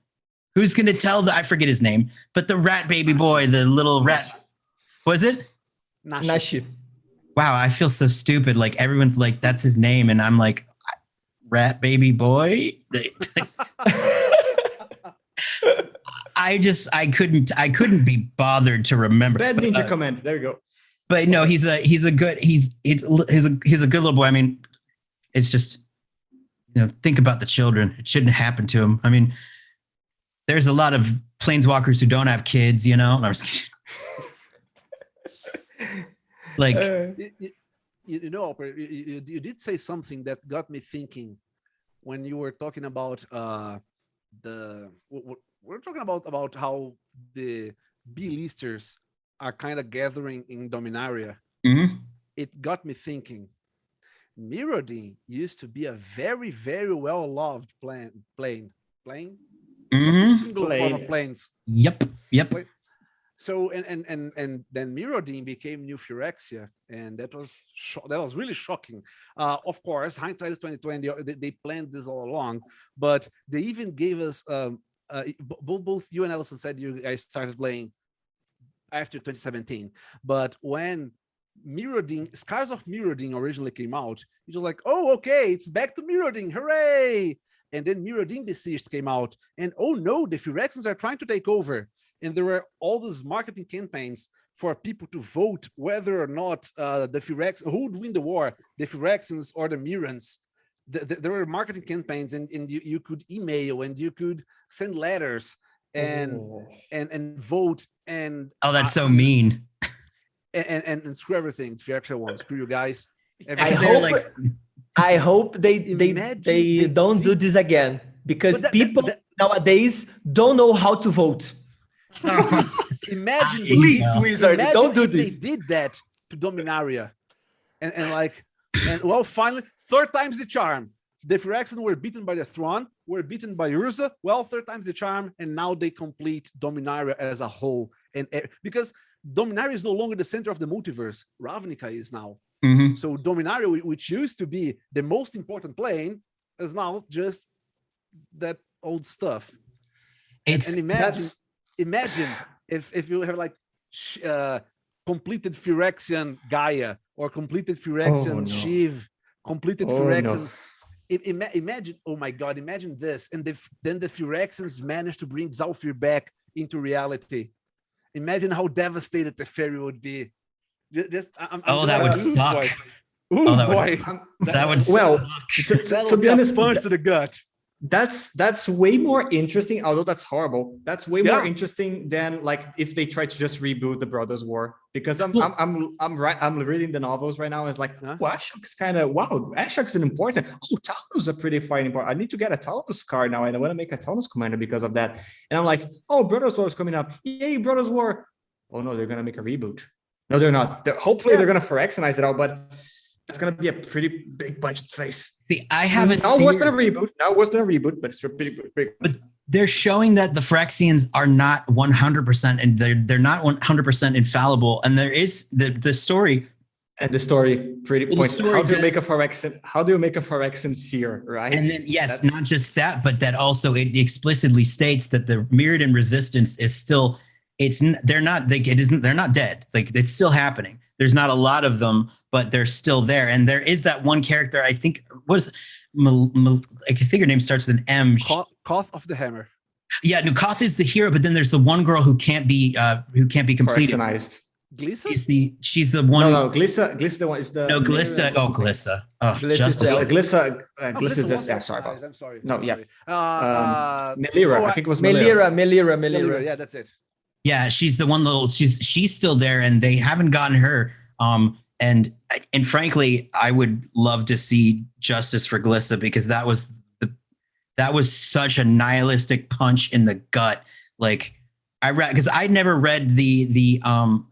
Who's going to tell I forget his name, but the rat baby boy, the little rat, was it? Nashi. Wow, I feel so stupid. Like everyone's like, that's his name. And I'm like, rat baby boy. I couldn't be bothered to remember. Bad ninja comment. There you go. But no, he's a good little boy. I mean, it's just, think about the children. It shouldn't happen to him. I mean, there's a lot of planeswalkers who don't have kids, No, I'm just kidding. Like, you did say something that got me thinking when you were talking about we're talking about how the B-listers are kind of gathering in Dominaria. Mm-hmm. It got me thinking. Mirrodin used to be a very, very well-loved plane. Mm-hmm. Single form of planes. Yep. So and then Mirrodin became New Phyrexia, and that was really shocking. Of course, hindsight is 2020. They planned this all along, but they even gave us both you and Ellison said you guys started playing after 2017, but when Scars of Mirrodin originally came out, it was like, oh, okay, it's back to Mirrodin, hooray! And then Mirrodin Besieged came out, and oh no, the Phyrexians are trying to take over. And there were all these marketing campaigns for people to vote whether or not the Phyrexians, who would win the war, the Phyrexians or the Mirrans. There were marketing campaigns, and you could email and you could send letters and vote and that's so mean. And screw everything. Phyrexia won. Screw you guys. I hope they don't do this again, because people nowadays don't know how to vote. Imagine, please, Wizard, don't do this. They did that to Dominaria, and finally, third time's the charm. The Phyrexians were beaten by the Thrawn, were beaten by Urza. Well, third time's the charm, and now they complete Dominaria as a whole. And because Dominaria is no longer the center of the multiverse, Ravnica is now. Mm-hmm. So Dominaria, which used to be the most important plane, is now just that old stuff. Imagine if you have like completed Phyrexian Gaia or completed Phyrexian Shiv, completed Phyrexian. No. Imagine, oh my God, imagine this. And then the Phyrexians managed to bring Zalfir back into reality. Imagine how devastated the fairy would be. That would suck. That would suck. To be honest, punch to the gut. That's way more interesting, although that's horrible. That's way more interesting than like if they try to just reboot the Brothers War, because I'm reading the novels right now. And it's like, Ashok's Ashok's an important. Talos are pretty fine important. I need to get a Talos card now, and I want to make a Talos commander because of that. And I'm like, Brothers War is coming up. Yay, Brothers War. Oh no, they're gonna make a reboot. No, they're not. Hopefully they're gonna Phyrexianize it out, but it's going to be a pretty big punched face. See, I have a theory. Now it wasn't a reboot, but it's a pretty big. But they're showing that the Phyrexians are not 100%, and they're not 100% infallible. And there is the story. And the story pretty points. How do you make a Phyrexian fear, right? And then not just that, but that also it explicitly states that the Mirrodin resistance is still. They're not dead. Like, it's still happening. There's not a lot of them, but they're still there. And there is that one character, I think, I think her name starts with an M. Koth of the Hammer. Yeah, no, Koth is the hero, but then there's the one girl who can't be completed. Glissa? She's the one. No, Glissa the one is the. No, Glissa. Glissa. Oh, Glissa is just. Yeah, sorry. I'm sorry. No, yeah. Melira, I think it was Melira. Yeah, that's it. Yeah, she's the one little. She's still there, and they haven't gotten her. And frankly, I would love to see justice for Glissa, because that was such a nihilistic punch in the gut. Like, I read because I'd never read the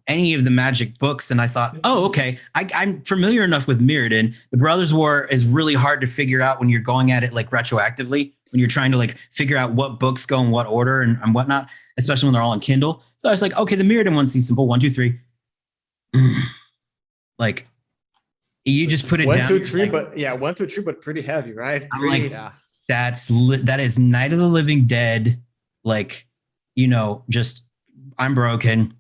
any of the Magic books, and I thought, oh, okay, I'm familiar enough with Mirrodin. The Brothers War is really hard to figure out when you're going at it like retroactively, when you're trying to like figure out what books go in what order and whatnot, especially when they're all on Kindle. So I was like, okay, the Mirrodin one seems simple. 1, 2, 3. Like you just put it 1, down. 2, 3, like, but yeah, 1, 2, 3, but pretty heavy, right? I'm like, that is Night of the Living Dead. Like, you know, just I'm broken.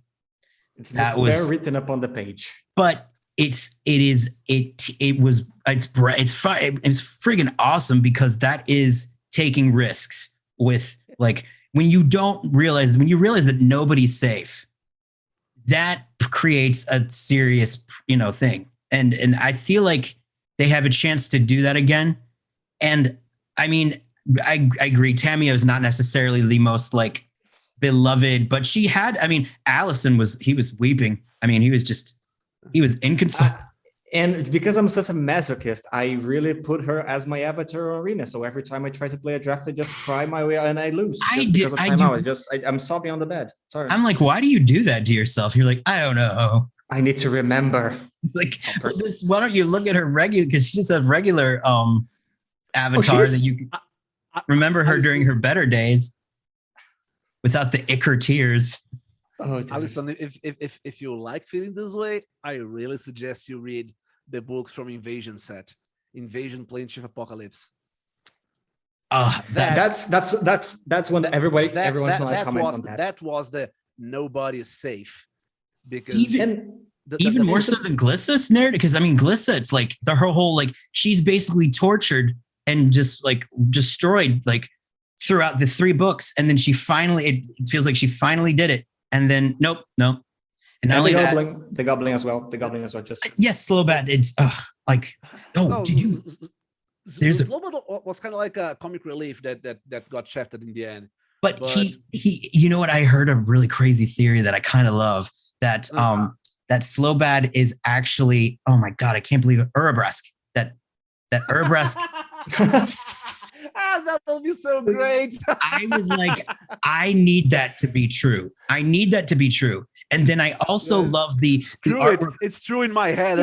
It's that just was there written up on the page. But it's friggin' awesome because that is taking risks with like when you realize that nobody's safe, that creates a serious, you know, thing. And I feel like they have a chance to do that again. And I mean, I agree. Tamio is not necessarily the most like beloved, but she had, I mean, Allison was weeping. I mean, he was inconsolable. And because I'm such a masochist, I really put her as my avatar arena. So every time I try to play a draft, I just cry my way out and I lose. I'm sobbing on the bed. Sorry. I'm like, why do you do that to yourself? You're like, I don't know. I need to remember. Like, why don't you look at her regular? Because she's a regular avatar that you remember her during her better days. Without the ichor tears. Oh, Alison, if you like feeling this way, I really suggest you read the books from Invasion set, Invasion Planeshift Apocalypse. That's one that everyone's gonna comment on that. That was the nobody is safe because even more so than Glissa's narrative. Because I mean, Glissa, it's like her whole like she's basically tortured and just like destroyed like throughout the 3 books, and then it feels like she finally did it, and then no, and not only the goblin as well. Just yes, slow bad. It's like did you? There's was kind of like a comic relief that got shafted in the end. But he you know what? I heard a really crazy theory that I kind of love that that slow bad is actually, oh my god, I can't believe it, Urabrask. That Urabrask. That will be so great. I was like, I need that to be true. And then I also love the artwork. It's true in my head.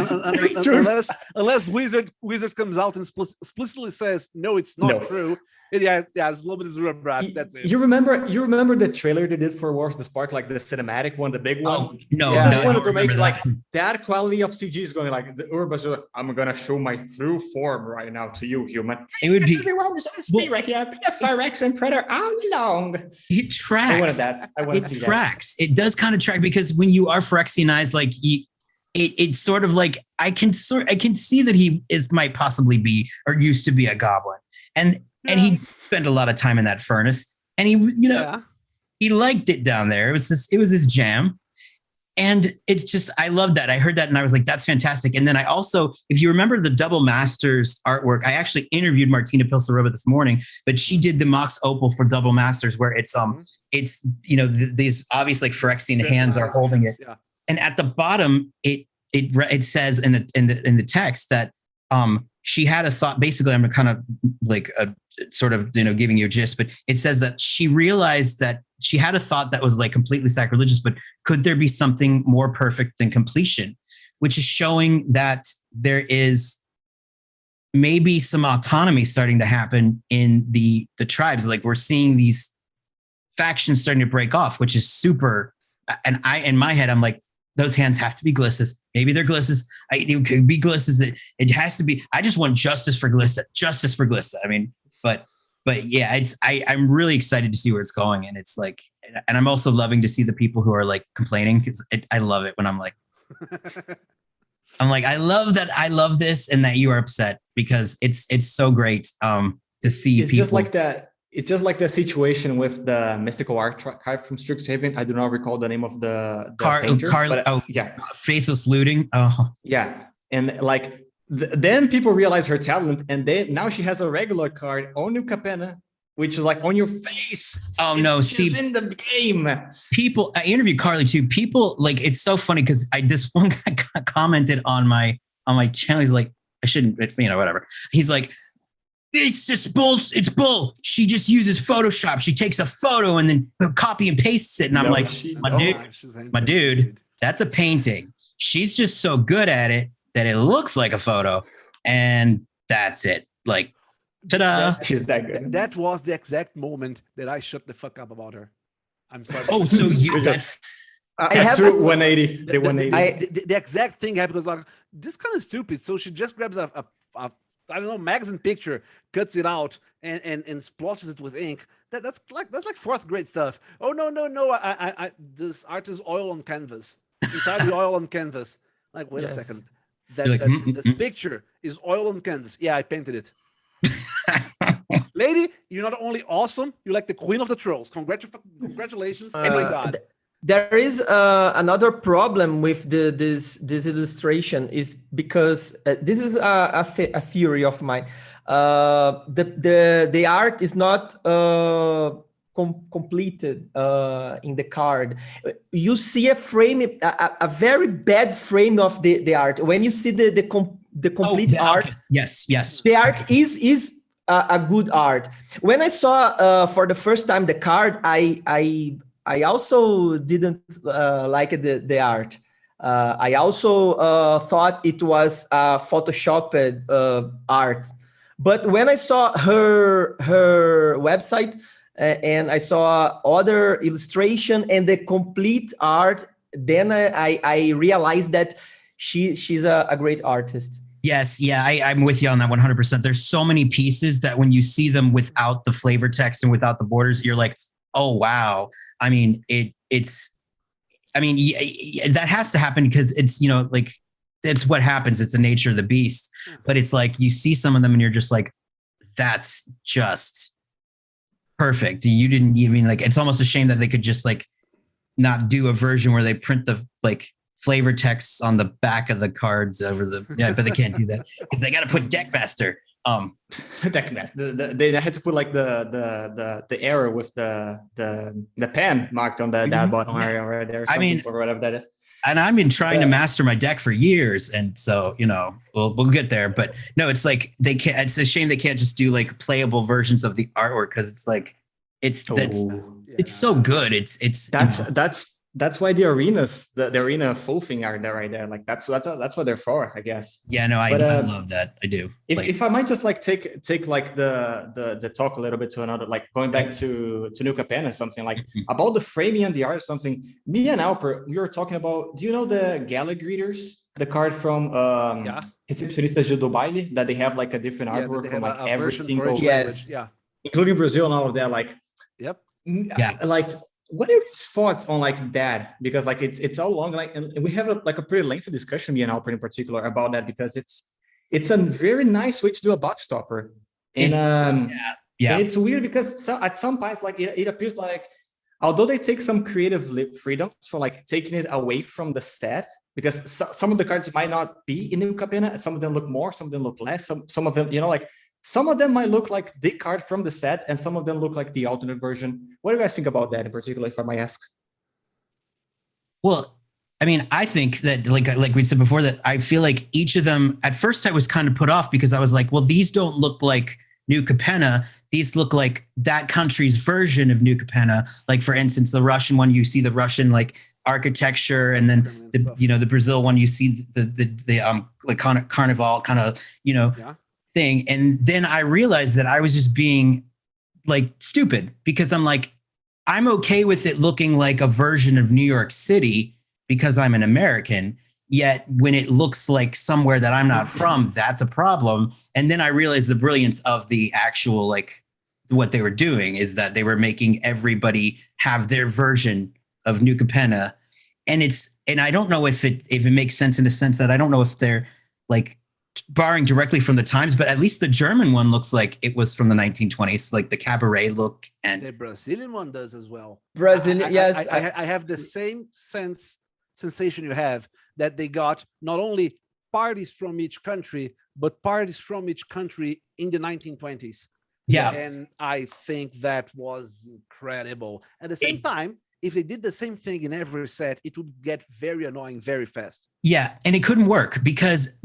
Unless Wizards comes out and explicitly says, no, it's not true. Yeah, as little bit is brass. That's it. You remember the trailer they did for Wars the Spark, like the cinematic one, the big one? Oh, no. I just wanted to make like that quality of CG is going like the Urbas. Like, I'm gonna show my true form right now to you, human. It would be everyone is on right here. Phyrex and Predator all along. It tracks. I wanted that. I want to see tracks. That. It does kind of track because when you are Phyrexianized, like it's sort of like I can see that he might possibly be or used to be a goblin. And he spent a lot of time in that furnace, and he liked it down there. It was his jam, and it's just I love that. I heard that, and I was like, "That's fantastic." And then I also, if you remember the Double Masters artwork, I actually interviewed Martina Pilsarova this morning, but she did the Mox Opal for Double Masters, where it's you know these obvious like Phyrexian hands are holding it, and at the bottom it says in the text that she had a thought. Basically, I'm kind of like a sort of, you know, giving you a gist, but it says that she realized that she had a thought that was like completely sacrilegious, but could there be something more perfect than completion, which is showing that there is maybe some autonomy starting to happen in the tribes. Like we're seeing these factions starting to break off, which is super. And in my head, I'm like, those hands have to be Glissas. Maybe they're Glissas. It could be Glissas. It has to be. I just want justice for Glissa. I mean, but yeah, I'm really excited to see where it's going, and it's like, and I'm also loving to see the people who are like complaining because I love it when I'm like, I love that. I love this, and that you are upset because it's so great to see it's people. Just like that. It's just like the situation with the Mystical Archive from Strixhaven. I do not recall the name of the painter. Faithless Looting. Oh, yeah, and like. Then people realize her talent, and now she has a regular card on your Capenna, which is like on your face. She's in the game. People, I interviewed Carly too. People like it's so funny because this one guy commented on my channel. He's like, I shouldn't, you know, whatever. He's like, it's just bull. It's bull. She just uses Photoshop. She takes a photo and then copy and pastes it. And I'm like, my dude, that's a painting. She's just so good at it that it looks like a photo. And that's it. Like, ta-da. She's that good. That was the exact moment that I shut the fuck up about her. I'm sorry. Oh, so that's... I have 180. The 180. The exact thing happened because like, this kind of stupid. So she just grabs a I don't know, magazine picture, cuts it out and splotches it with ink. That's like 4th grade stuff. Oh no. I this art is oil on canvas. Entirely oil on canvas. Like, wait a second. This picture is oil on canvas. Yeah, I painted it. Lady, you're not only awesome, you're like the queen of the trolls. Congratulations. Oh my God. There is another problem with this illustration is because this is a theory of mine. The art is not completed in the card. You see a frame, a very bad frame of the art. When you see the complete art, okay. Yes. the art is a good art. When I saw for the first time the card, I also didn't like the art. I also thought it was photoshopped art. But when I saw her website and I saw other illustration and the complete art, then I realized that she's a great artist. Yes, yeah, I'm with you on that 100%. There's so many pieces that when you see them without the flavor text and without the borders, you're like, oh wow. I mean, that has to happen because it's, like it's what happens. It's the nature of the beast. But it's like you see some of them and you're just like, that's just perfect. You didn't even like. It's almost a shame that they could just like not do a version where they print the like flavor texts on the back of the cards over the. Yeah, but they can't do that because they got to put Deckmaster. They had to put like the arrow with the pen marked on that bottom area right there. I mean, or whatever that is. And I've been trying to master my deck for years, and so we'll get there. But no, it's like they can't. It's a shame they can't just do like playable versions of the artwork because it's like it's so good. That's why the arenas, the arena full thing are there right there. Like that's what they're for, I guess. Yeah, no, I love that. I do. If I might just like take like the talk a little bit to another, like going back to New Capenna, something like about the framing and the art, something. Me and Alper, we were talking about. Do you know the Gala Greeters? The card from Recepcionistas de Dubai that they have like a different artwork from like every single including Brazil and all of that. Like, like. What are your thoughts on like that? Because like it's all long, like, and we have a pretty lengthy discussion, me and Alfred in particular, about that because it's a very nice way to do a box stopper, and and it's weird because at some points like it appears like although they take some creative freedoms for like taking it away from the set because some of the cards might not be in New Capenna, some of them look more, some of them look less, some of them like. Some of them might look like the card from the set, and some of them look like the alternate version. What do you guys think about that in particular, if I might ask? Well, I mean, I think that, like we said before, that I feel like each of them, at first I was kind of put off because I was like, well, these don't look like New Capenna. These look like that country's version of New Capenna. Like, for instance, the Russian one, you see the Russian, like, architecture, and then the Brazil one, you see the like carnival kind of, thing. And then I realized that I was just being like stupid because I'm like, I'm okay with it looking like a version of New York City because I'm an American. Yet when it looks like somewhere that I'm not from, that's a problem. And then I realized the brilliance of the actual, like what they were doing is that they were making everybody have their version of New Capenna. And I don't know if it makes sense in the sense that I don't know if they're like borrowing directly from the times, but at least the German one looks like it was from the 1920s, like the cabaret look, and the Brazilian one does as well. Brazilian, yes. I have the same sensation you have, that they got not only parties from each country, but parties from each country in the 1920s. Yeah. And I think that was incredible. At the same time, if they did the same thing in every set, it would get very annoying very fast. Yeah, and it couldn't work because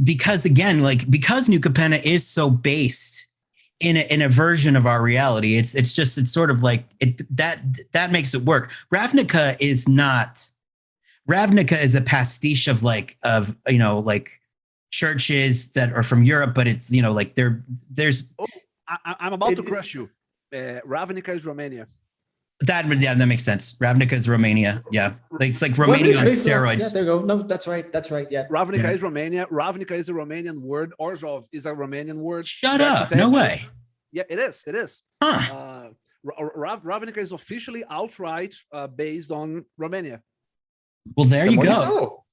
again, like because New Capenna is so based in a version of our reality. It's sort of like that makes it work. Ravnica is a pastiche of like churches that are from Europe, but it's like there's. Oh, I'm about to crush you. Ravnica is Romania. That makes sense. Ravnica is Romania. Yeah, it's like Romania on steroids. Yeah, there you go. No, that's right. Yeah. Ravnica is Romania. Ravnica is a Romanian word. Orzhov is a Romanian word. Shut up! No way. Yeah, it is. It is. Huh. Ravnica is officially outright based on Romania. Well, there you go.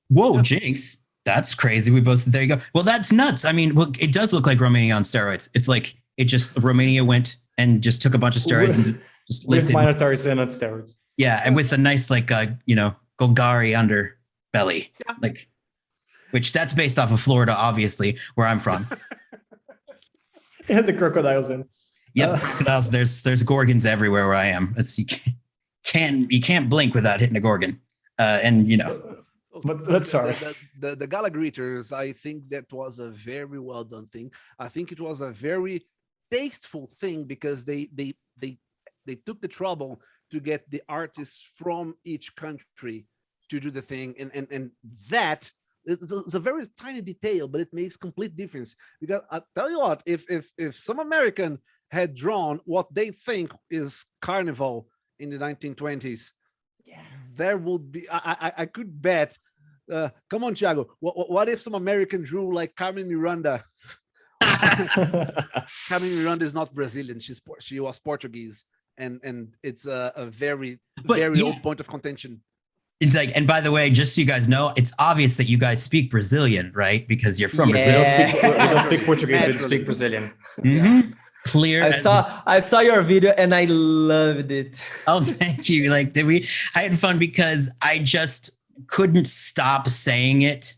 Whoa, Jinx. That's crazy. We both said, there you go. Well, that's nuts. I mean, it does look like Romania on steroids. It's like Romania went and just took a bunch of steroids and just lifted. With Minotaurs and on steroids. Yeah, and with a nice Golgari underbelly, which that's based off of Florida, obviously, where I'm from. It has the crocodiles in. Yep, crocodiles. There's gorgons everywhere where I am. You can't blink without hitting a gorgon, But that's sorry. The Galagreeters, I think that was a very well done thing. I think it was a very tasteful thing because they took the trouble to get the artists from each country to do the thing, and that it's a very tiny detail, but it makes complete difference. Because I tell you what, if some American had drawn what they think is Carnival in the 1920s, there would be I could bet. Come on, Thiago. What if some American drew like Carmen Miranda? Carmen Miranda is not Brazilian. She was Portuguese, and it's a very old point of contention. It's like, and by the way, just so you guys know, it's obvious that you guys speak Brazilian, right? Because you're from Brazil. We don't speak Portuguese. We speak Brazilian. Mm-hmm. Clear. I saw your video and I loved it. Oh, thank you. I had fun because I just couldn't stop saying it.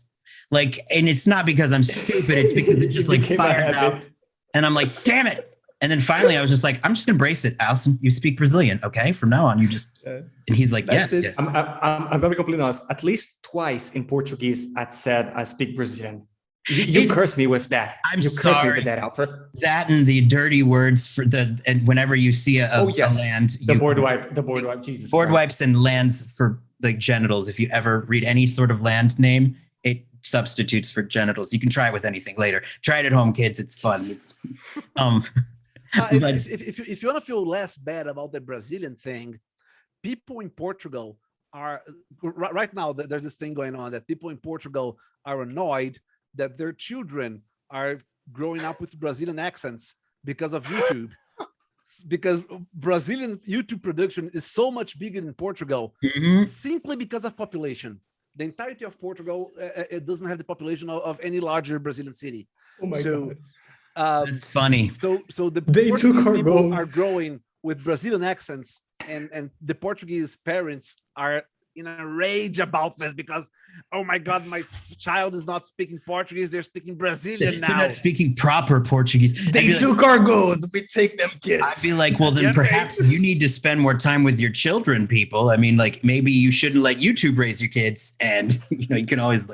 And it's not because I'm stupid. It's because it just fires out. And I'm like, damn it. And then finally I was just like, I'm just going to brace it. Allison, you speak Brazilian. Okay. From now on, you just, and he's like, yes. I'm going to be completely honest. At least twice in Portuguese, I said I speak Brazilian. You curse me with that. I'm sorry. Curse me with that, Alper. That and the dirty words and whenever you see a land. The board wipe, Jesus. Board wipes and lands for genitals. If you ever read any sort of land name, it substitutes for genitals. You can try it with anything later. Try it at home, kids. It's fun. It's if you want to feel less bad about the Brazilian thing, people in Portugal are right now. There's this thing going on that people in Portugal are annoyed that their children are growing up with Brazilian accents because of YouTube. Because Brazilian YouTube production is so much bigger in Portugal, simply because of population. The entirety of Portugal, it doesn't have the population of any larger Brazilian city. Oh my God. That's funny. So the Portuguese people are growing with Brazilian accents, and the Portuguese parents are in a rage about this because, oh my God, my child is not speaking Portuguese; they're speaking Brazilian now. They're not speaking proper Portuguese. They took our gold. We take them kids. I'd be like, well, then perhaps you need to spend more time with your children, people. I mean, maybe you shouldn't let YouTube raise your kids, and you can always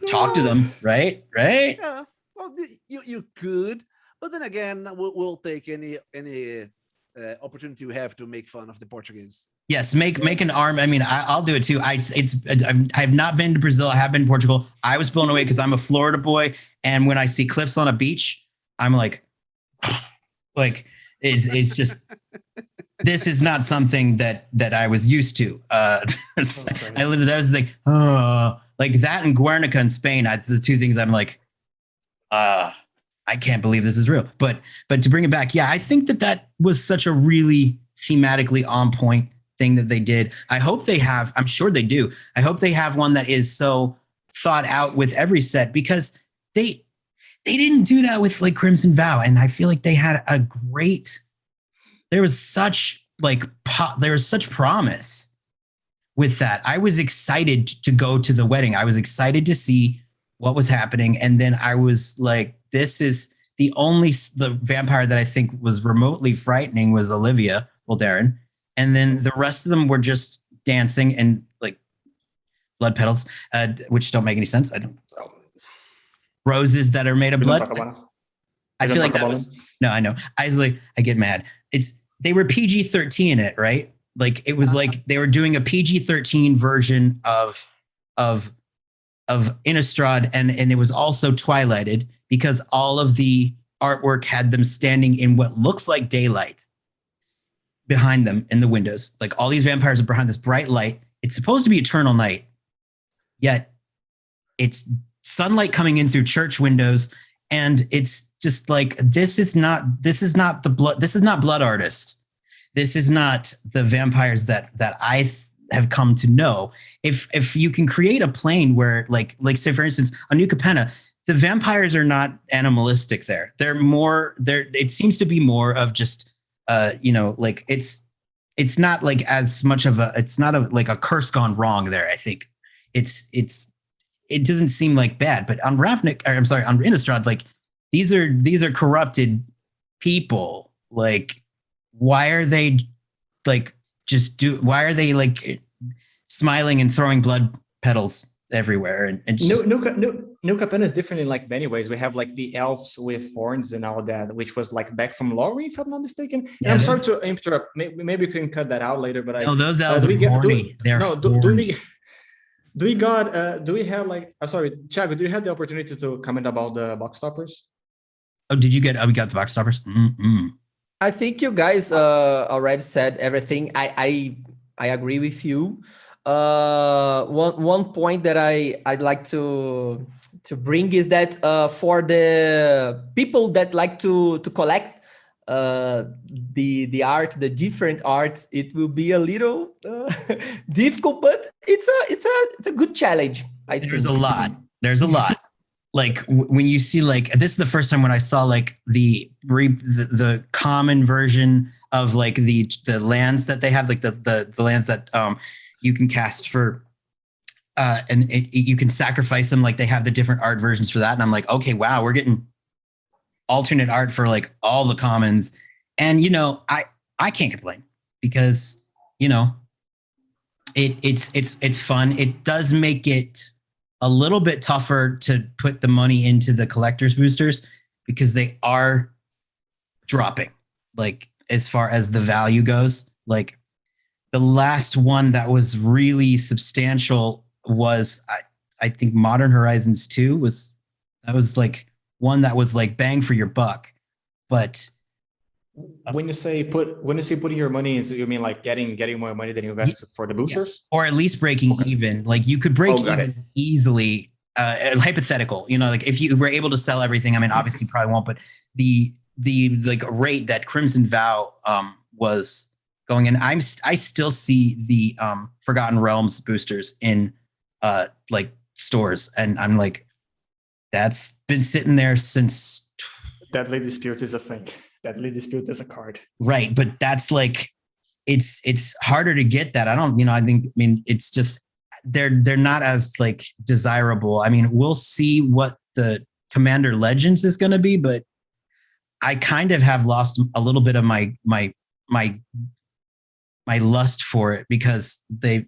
talk to them, right? Yeah. Well, you could, but then again, we'll take any opportunity we have to make fun of the Portuguese. Yes, make an arm. I mean, I'll do it too. I have not been to Brazil. I have been to Portugal. I was blown away because I'm a Florida boy, and when I see cliffs on a beach, I'm like it's just this is not something that I was used to. I was like, like that and Guernica in Spain. The two things I'm like, I can't believe this is real. But to bring it back, yeah, I think that was such a really thematically on point thing that they did. I hope they have, I'm sure they do. I hope they have one that is so thought out with every set, because they didn't do that with Crimson Vow. And I feel like they had there was such promise with that. I was excited to go to the wedding. I was excited to see what was happening. And then I was like, this is the vampire that I think was remotely frightening was Olivia Darren. And then the rest of them were just dancing and blood petals, which don't make any sense. Roses that are made of blood. I feel like No, I know. I was like, I get mad. They were PG-13 in it, right? Like it was like they were doing a PG-13 version of Innistrad, and it was also twilighted because all of the artwork had them standing in what looks like daylight behind them in the windows. Like all these vampires are behind this bright light. It's supposed to be eternal night, yet it's sunlight coming in through church windows, and it's just like this is not Blood Artist. This is not the vampires that I have come to know. If you can create a plane where like say for instance on New Capenna, the vampires are not animalistic there. It seems to be more of just like it's not like as much of it's not like a curse gone wrong there. I think it doesn't seem like bad, but on on Innistrad, like these are corrupted people. Like, why are they like smiling and throwing blood petals everywhere? And just, no Capenna is different in like many ways. We have like the elves with horns and all that, which was like back from Laurie, if I'm not mistaken. And I'm sorry to interrupt. Maybe you can cut that out later. But those elves are horny. Do we have like, I'm sorry, Thiago, do you have the opportunity to comment about the box stoppers? Oh, we got the box stoppers? Mm-mm. I think you guys already said everything. I agree with you. One point that I'd like to bring is that for the people that like to collect the art, the different arts, it will be a little difficult, but it's a good challenge. There's a lot. Like when you see like this is the first time when I saw like the common version of like the lands that they have, like the lands that you can cast for and you can sacrifice them. Like they have the different art versions for that, and I'm like, okay, wow, we're getting alternate art for like all the commons. And I can't complain because it's fun. It does make it a little bit tougher to put the money into the collector's boosters because they are dropping, like as far as the value goes. Like the last one that was really substantial was I think Modern Horizons 2 was like one that was like bang for your buck. But when you say putting your money into, you mean like getting more money than you invest for the boosters, or at least breaking even. Like you could break even easily. Hypothetical, like if you were able to sell everything. I mean, obviously, you probably won't, but the like rate that Crimson Vow was going in, I still see the Forgotten Realms boosters in like stores, and I'm like, that's been sitting there since. Deadly Dispute is a thing. Deadly Dispute is a card. Right, but that's like it's harder to get that. I mean it's just they're not as like desirable. I mean, we'll see what the Commander Legends is going to be, but I kind of have lost a little bit of my lust for it because I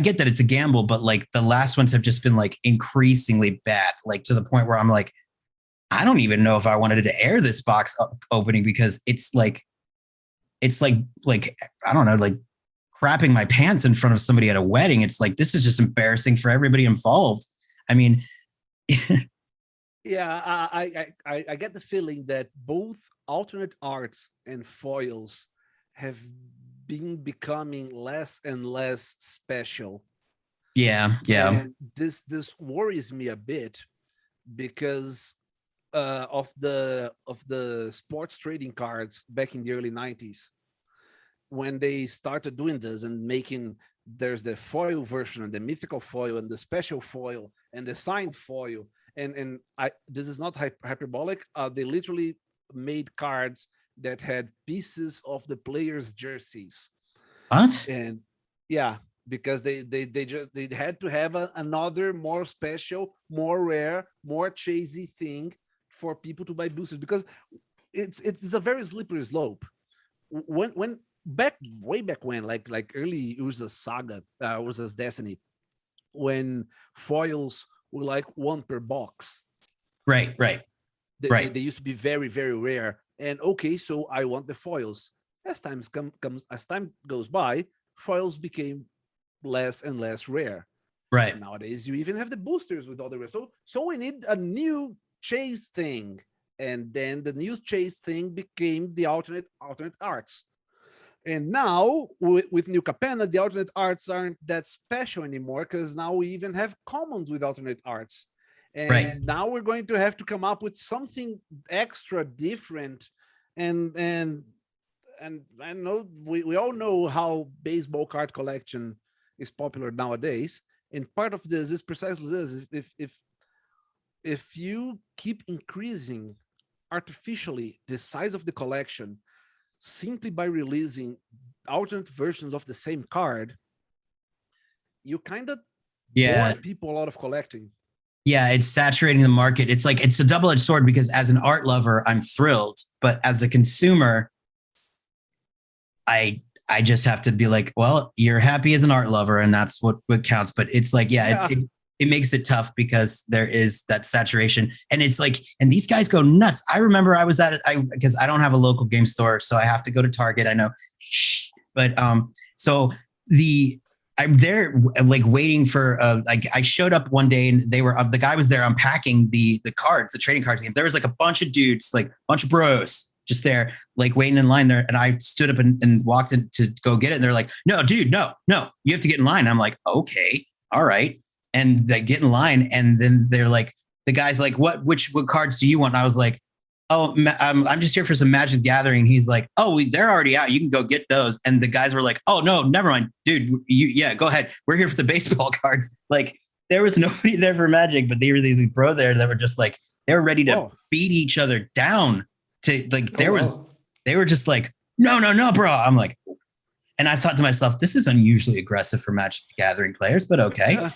get that it's a gamble, but like the last ones have just been like increasingly bad, like to the point where I'm like, I don't even know if I wanted to air this box opening because it's like I don't know, like crapping my pants in front of somebody at a wedding. It's like, this is just embarrassing for everybody involved. I mean, yeah, I get the feeling that both alternate arts and foils have been becoming less and less special. Yeah. And this worries me a bit because of the sports trading cards back in the early 90s, when they started doing this and making, there's the foil version and the mythical foil and the special foil and the signed foil, and this is not hyperbolic. They literally made cards that had pieces of the players' jerseys. What? And yeah, because they had to have another more special, more rare, more chasey thing for people to buy boosters, because it's a very slippery slope. When way back when, like early Urza's Saga, Urza's Destiny, when foils were like one per box. Right. They used to be very, very rare. And okay, so I want the foils. As time goes by, foils became less and less rare. Right. And nowadays, you even have the boosters with all the rare. So we need a new chase thing. And then the new chase thing became the alternate arts. And now with new Capenna, the alternate arts aren't that special anymore, because now we even have commons with alternate arts. And now we're going to have to come up with something extra different. And I know we all know how baseball card collection is popular nowadays. And part of this is precisely this. If you keep increasing artificially the size of the collection simply by releasing alternate versions of the same card, you kind of bore people out of collecting. Yeah, it's saturating the market. It's like, it's a double-edged sword, because as an art lover, I'm thrilled, but as a consumer, I just have to be like, well, you're happy as an art lover, and that's what counts. But it's like, it makes it tough because there is that saturation, and it's like, and these guys go nuts. I remember I was because I don't have a local game store, so I have to go to Target. I know, but so I'm there like waiting for like, I showed up one day and they were the guy was there unpacking the cards, the trading cards game. There was like a bunch of dudes, like a bunch of bros just there, like waiting in line there. And I stood up and walked in to go get it. And they're like, no, dude, no, you have to get in line. I'm like, okay, all right. And they get in line, and then they're like, the guy's like, what cards do you want? And I was like, oh, I'm just here for some Magic Gathering. He's like, oh, they're already out. You can go get those. And the guys were like, oh, no, never mind, dude. Go ahead. We're here for the baseball cards. Like, there was nobody there for Magic, but they were these bro there that were just like, they were ready to beat each other down. To like, they were just like, no, bro. I'm like, and I thought to myself, this is unusually aggressive for Magic Gathering players, but okay.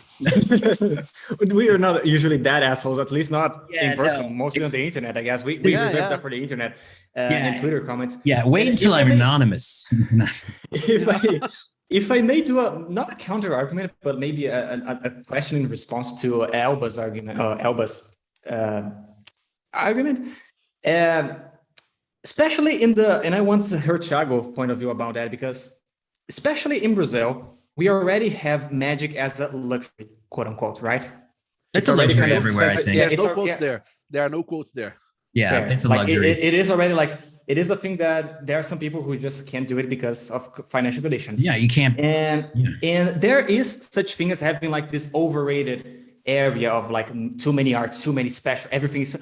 We are not usually that assholes, at least not in person, mostly on the internet, I guess. We reserve that for the internet and Twitter comments. Yeah, wait until I'm anonymous. If I may do not a counter argument, but maybe a question in response to Elba's argument, especially and I want to hear Thiago's point of view about that, because especially in Brazil, we already have Magic as a luxury, quote unquote, right? It's a luxury everywhere, I think. There are no quotes there. Yeah, fair. It's a luxury. It is already like, it is a thing that there are some people who just can't do it because of financial conditions. Yeah, you can't. And there is such thing as having like this overrated area of like too many arts, too many special, everything is.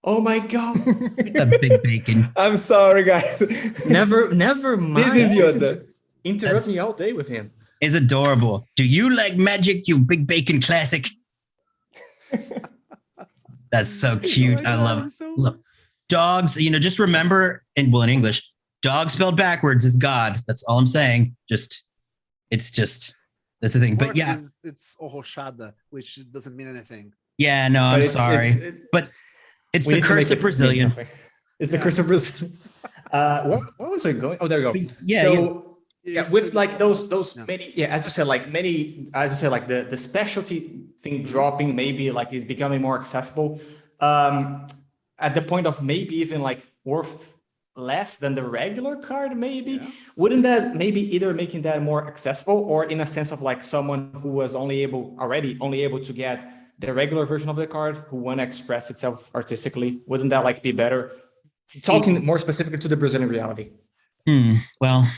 Oh my God. The big bacon. I'm sorry, guys. Never mind. This is your interrupt me all day with him. It's adorable. Do you like Magic, you big bacon classic? That's so cute. I love it. Dogs, just remember, in English, dog spelled backwards is God. That's all I'm saying. That's the thing. But yeah. It's Orochada, which doesn't mean anything. Yeah, no, I'm sorry. But it's the curse of Brazilian. It's the curse of Brazil. What was I going? Oh, there you go. Yeah. So, with like those many, as you said, like the specialty thing dropping, maybe like it's becoming more accessible. At the point of maybe even like worth less than the regular card, maybe. Wouldn't that maybe either making that more accessible, or in a sense of like someone who was only able to get the regular version of the card, who want to express itself artistically, wouldn't that like be better? Talking more specifically to the Brazilian reality. Well,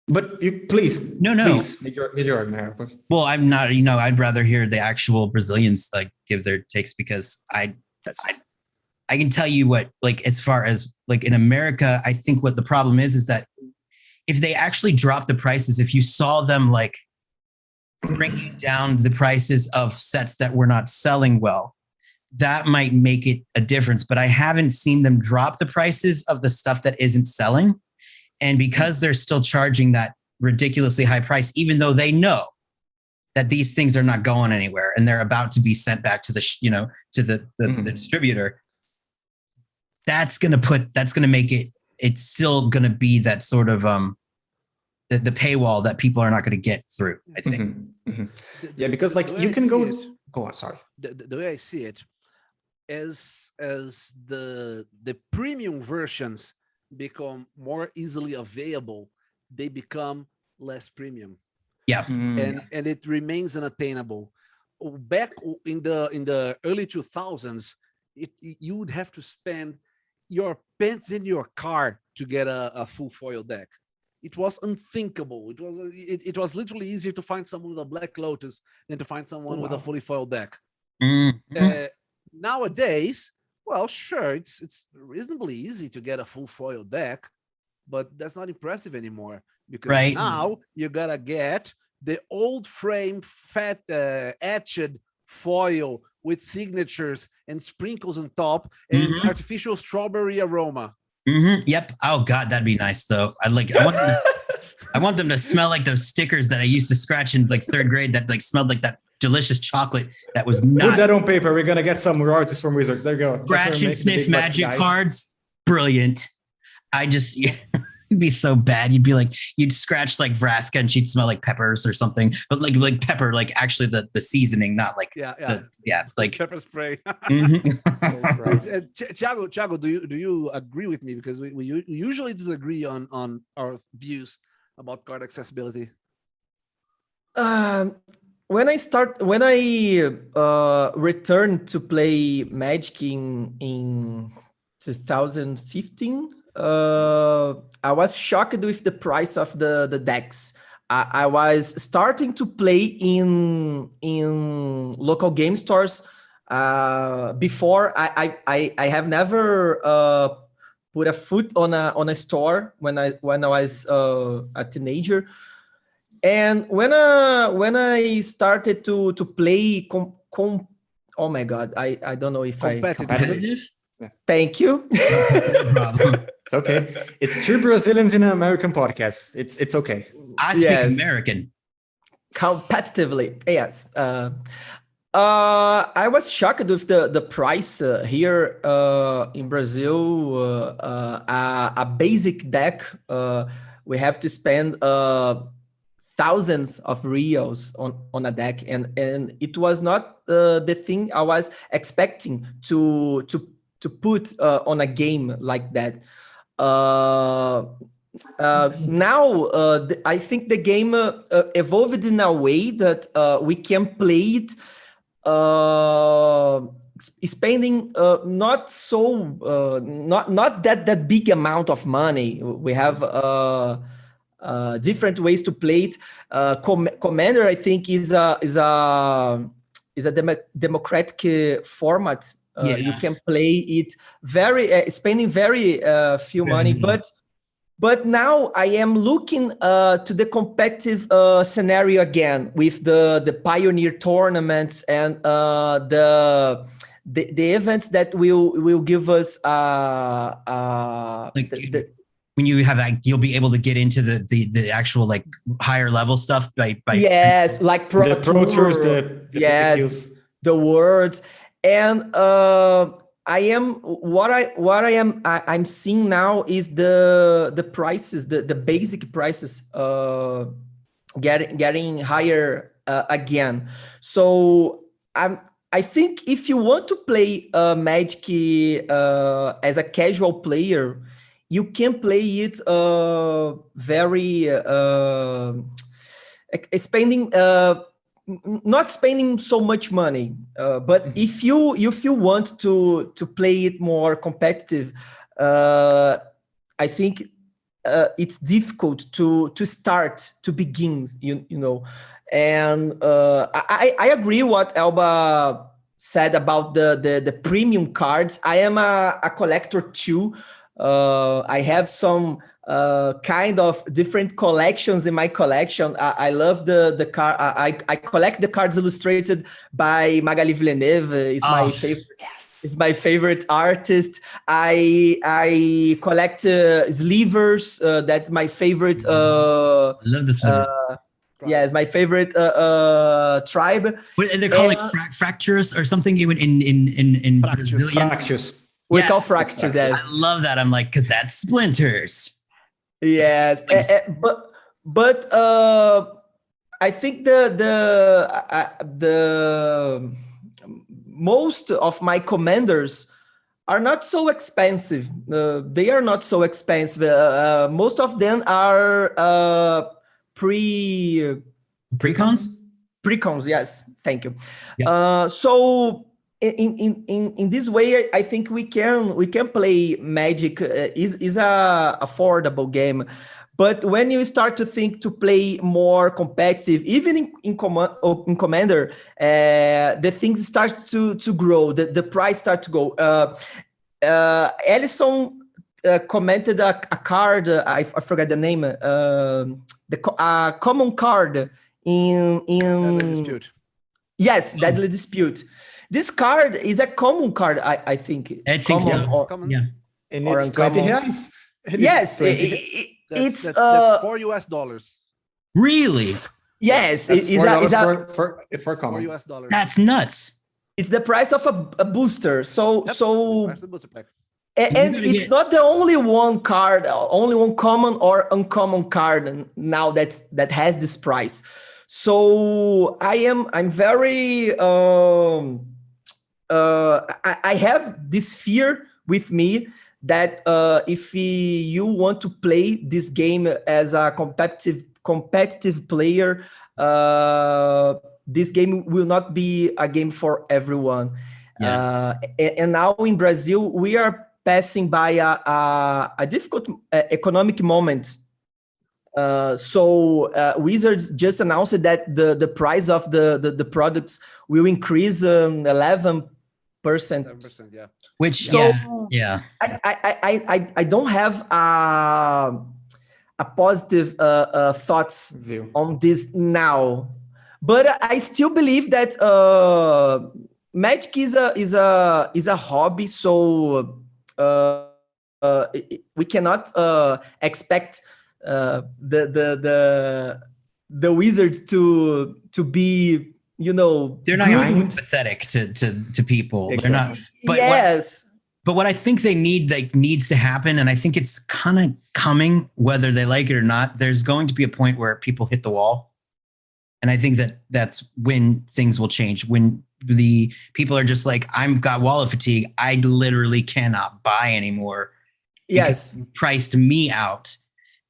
but you please make your argument. Well, I'm not. I'd rather hear the actual Brazilians like give their takes, because I can tell you what, like, as far as like in America, I think what the problem is that if they actually drop the prices, if you saw them like bringing down the prices of sets that were not selling well, that might make it a difference. But I haven't seen them drop the prices of the stuff that isn't selling. And because they're still charging that ridiculously high price, even though they know that these things are not going anywhere and they're about to be sent back to the distributor, that's going to make it's still going to be that sort of, the paywall that people are not going to get through, I think. Yeah, because like you can go on, sorry. The way I see it, as the premium versions become more easily available, they become less premium. Yeah. And it remains unattainable. Back in the early 2000s, you would have to spend your pants in your car to get a full foil deck. It was unthinkable. It was literally easier to find someone with a Black Lotus than to find someone with a fully foil deck. Nowadays, well, sure, it's reasonably easy to get a full foil deck, but that's not impressive anymore, because now you gotta get the old frame fat etched foil with signatures and sprinkles on top and artificial strawberry aroma. Yep. Oh God, that'd be nice though. I want them to smell like those stickers that I used to scratch in like third grade that like smelled like that delicious chocolate that was not. Put that on paper. We're gonna get some artists from Wizards. There you go. Scratch and sniff magic cards. Brilliant. It'd be so bad. You'd be like, you'd scratch like Vraska and she'd smell like peppers or something, but like pepper, like actually the seasoning, not like like pepper spray. Thiago, do you agree with me? Because we usually disagree on our views about card accessibility. When I returned to play Magic in 2015, I was shocked with the price of the decks. I was starting to play in local game stores. Before I have never put a foot on a store when I was a teenager. And when I started to play oh my God, I don't know if competitive. Thank you. No problem. It's okay. It's 3 Brazilians in an American podcast. It's okay. I speak American. Competitively, yes. I was shocked with the price here in Brazil. A basic deck, we have to spend thousands of reals on a deck, and it was not the thing I was expecting to put on a game like that. Now I think the game evolved in a way that we can play it spending not that big amount of money. We have different ways to play it. Commander, I think, is a democratic format. You can play it spending very few money, but now I am looking to the competitive scenario again with the Pioneer tournaments and the events that will give us when you have that, you'll be able to get into the actual like higher level stuff by yes, like Pro Tours, the words. And I'm seeing now is the prices, the basic prices getting higher again. So I think if you want to play Magic as a casual player, you can play it very spending. Not spending so much money, but if you want to play it more competitive, I think it's difficult to start, to begin, you know. And I agree what Elba said about the premium cards. I am a collector too. I have some kind of different collections in my collection. I love the card. I collect the cards illustrated by Magali Villeneuve. It's my favorite. Yes, it's my favorite artist. I collect slivers. That's my favorite. I love the sliver. Yeah, it's my favorite tribe. What they're called, like fractures or something in Brazilian. Fractures. We call fractures. Yes, I love that. I'm like, because that's splinters. Yes, but most of my commanders are not so expensive. They are not so expensive. Most of them are Precons? Precons, yes. Thank you. Yeah. So in this way, I think we can play Magic. Is a affordable game. But when you start to think to play more competitive, even in Commander, the things start to grow. The price start to go. Ellison commented a card. I forgot the name. The common card in Deadly Dispute. Yes, Deadly Dispute. This card is a common card. I think. I think so. Common? Yeah. And Or it's 20 uncommon. reais. Yes, That's it's $4. Really? yes, That's it's $4 for $4 common. dollars. That's nuts. it's the price of a booster. So Yep. so Price of the booster pack. and gotta it's get- not the only one card, only one common or uncommon card now that has this price. So I'm very I have this fear with me that if you want to play this game as a competitive player, this game will not be a game for everyone. Yeah. And now in Brazil, we are passing by a difficult economic moment. So Wizards just announced that the price of the products will increase 11%. 7%, yeah. Which So- yeah. I don't have a positive thoughts View. on this now, but I still believe that Magic is a hobby, so we cannot expect the Wizards to be, you know, They're not Grind. going to be pathetic to people. They're not. Exactly. But yes. But what I think they needs to happen, and I think it's kind of coming, whether they like it or not, there's going to be a point where people hit the wall. And I think that's when things will change. When the people are just like, I've got wallet fatigue. I literally cannot buy anymore. Yes. Because you priced me out.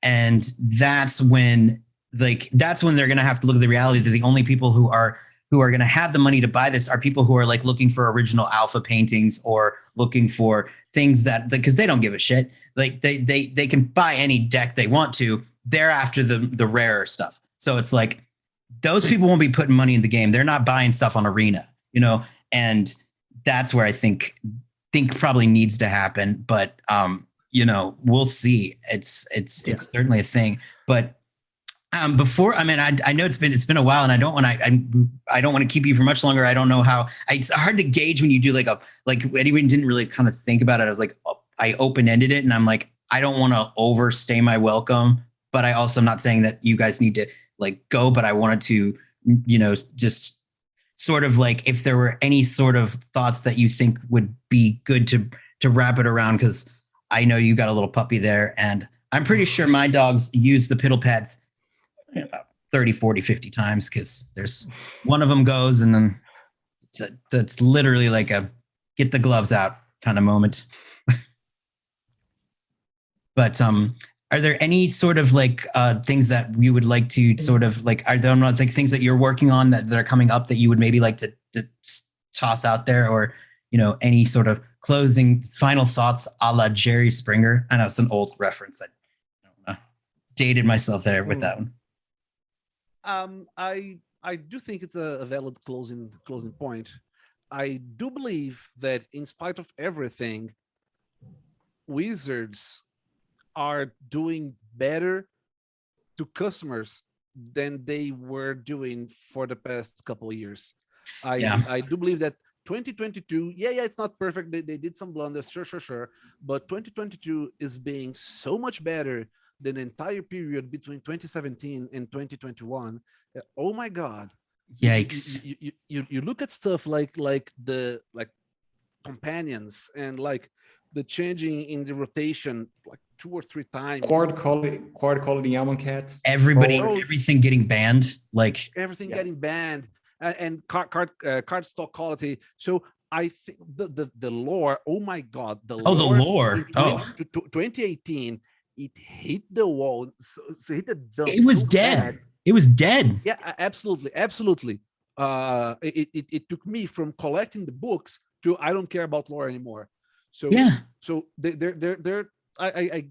And that's when they're going to have to look at the reality that the only people who are going to have the money to buy this are people who are like looking for original alpha paintings or looking for things that, because they don't give a shit. Like they can buy any deck they want to. They're after the rarer stuff. So it's like, those people won't be putting money in the game. They're not buying stuff on Arena, you know? And that's where I think probably needs to happen. But, you know, we'll see. It's certainly a thing. But before, I mean, I know it's been a while, and I don't want to keep you for much longer. I don't know how. It's hard to gauge when you do like anyone didn't really kind of think about it. I was like, I open-ended it, and I'm like, I don't want to overstay my welcome, but I also am not saying that you guys need to like go. But I wanted to, you know, just sort of like if there were any sort of thoughts that you think would be good to wrap it around, because I know you got a little puppy there, and I'm pretty sure my dogs use the piddle pads 30, 40, 50 times, because there's one of them goes and then it's literally like a get the gloves out kind of moment. But are there any sort of like things that you would like to sort of like, are there like things that you're working on that are coming up that you would maybe like to toss out there, or, you know, any sort of closing final thoughts a la Jerry Springer? I know it's an old reference. I dated myself there with that one. I do think it's a valid closing point. I do believe that in spite of everything, Wizards are doing better to customers than they were doing for the past couple of years. I do believe that 2022, it's not perfect. They did some blunders, sure. But 2022 is being so much better than the entire period between 2017 and 2021. Oh my God. Yikes. You look at stuff like the companions and like the changing in the rotation like 2 or 3 times. Quad quality Amonkhet. Everything getting banned. Like everything getting banned. And card stock quality. So I think the lore. Oh my god, the lore. In 2018, it hit the wall. So hit the dump. It was so dead. bad. It was dead. Yeah, absolutely. It took me from collecting the books to I don't care about lore anymore. So yeah. So they're I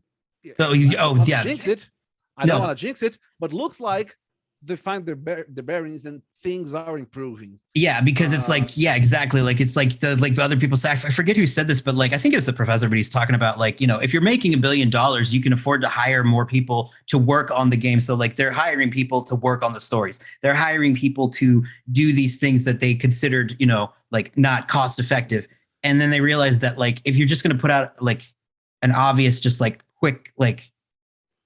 don't want to jinx it. I don't want to jinx it, but looks like they find their bearings and things are improving. Yeah, because it's like, yeah, exactly. Like it's like the other people say, I forget who said this, but like I think it's the professor, but he's talking about like, you know, if you're making $1 billion, you can afford to hire more people to work on the game. So like they're hiring people to work on the stories. They're hiring people to do these things that they considered, you know, like not cost effective. And then they realized that like if you're just going to put out like an obvious, just like quick, like,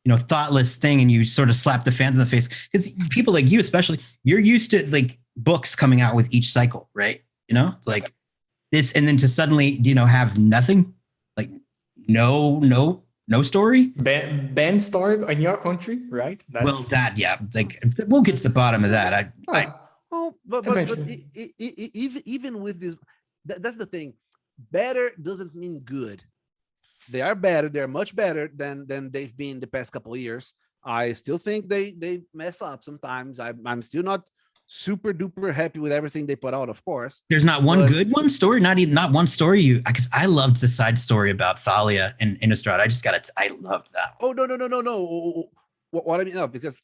you know, thoughtless thing, and you sort of slap the fans in the face, because people like you, especially, you're used to like books coming out with each cycle, right? You know, it's like this, and then to suddenly, you know, have nothing, like no story, ban story in your country, right? Yeah, like we'll get to the bottom of that. But even with this, that's the thing. Better doesn't mean good. They are better. They're much better than they've been the past couple of years. I still think they mess up sometimes. I'm still not super duper happy with everything they put out. Of course, there's not one good one story. Not one story. Because I loved the side story about Thalia and Innistrad. I loved that. Oh no. What I mean, no, because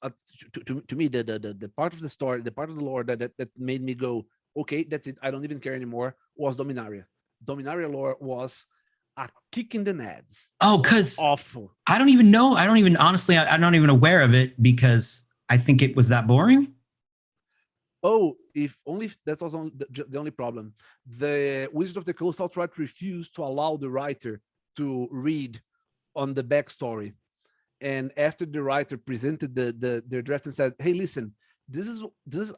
to me the part of the story, the part of the lore that made me go, okay, that's it. I don't even care anymore. Was Dominaria. Dominaria lore was a kick in the nads. Oh, because awful. I don't even know. Honestly, I'm not even aware of it because I think it was that boring. Oh, if that was the only problem. The Wizard of the Coast outright refused to allow the writer to read on the backstory. And after the writer presented their draft and said, hey, listen, this is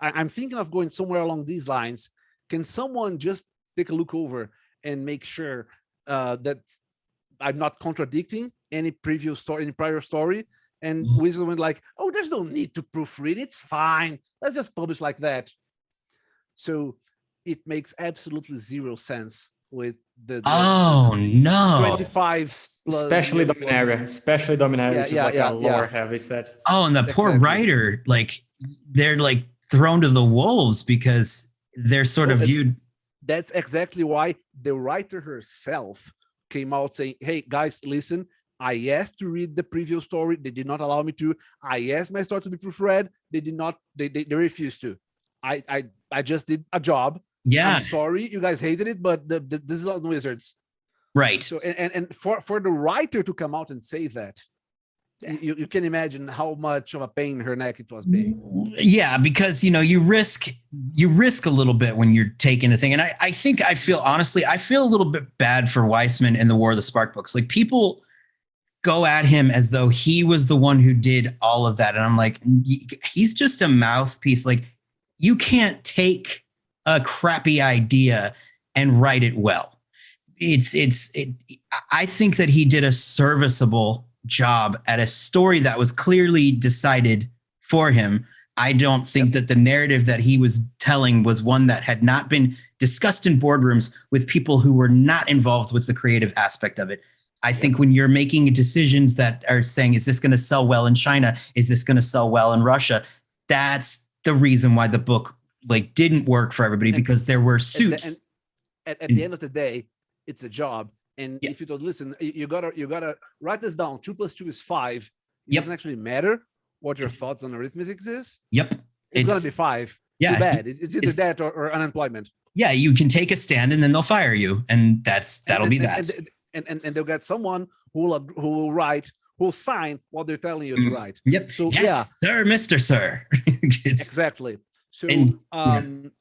I'm thinking of going somewhere along these lines. Can someone just take a look over and make sure that I'm not contradicting any previous story, any prior story? And Wizard went like, oh, there's no need to proofread. It's fine. Let's just publish like that. So it makes absolutely zero sense with the 25 plus, especially Dominaria, which is like a lore heavy set. Oh, and the poor writer, like they're like thrown to the wolves because they're sort of viewed. That's exactly why the writer herself came out saying, hey guys, listen, I asked to read the previous story. They did not allow me to. I asked my story to be proofread. They did not, they refused to. I just did a job. Yeah. I'm sorry, you guys hated it, but this is on Wizards. Right. So and for the writer to come out and say that, you can imagine how much of a pain in her neck it was being. Yeah, because you know you risk a little bit when you're taking a thing, and I feel a little bit bad for Weissman and the War of the Spark books. Like people go at him as though he was the one who did all of that, and I'm like, he's just a mouthpiece. Like you can't take a crappy idea and write it well. I think that he did a serviceable job at a story that was clearly decided for him. I don't think that the narrative that he was telling was one that had not been discussed in boardrooms with people who were not involved with the creative aspect of it. I think when you're making decisions that are saying, is this going to sell well in China? Is this going to sell well in Russia? That's the reason why the book like didn't work for everybody, because there were suits. At the end of the day, it's a job. And if you don't listen, you gotta write this down. 2 + 2 is 5. It doesn't actually matter what your thoughts on arithmetic is. Yep. It's gonna be 5. Yeah. Too bad. It's either that or unemployment. Yeah, you can take a stand and then they'll fire you. And that'll be that. And they'll get someone who will sign what they're telling you to write. Yep. So yes, sir, Mr. Sir. Exactly. So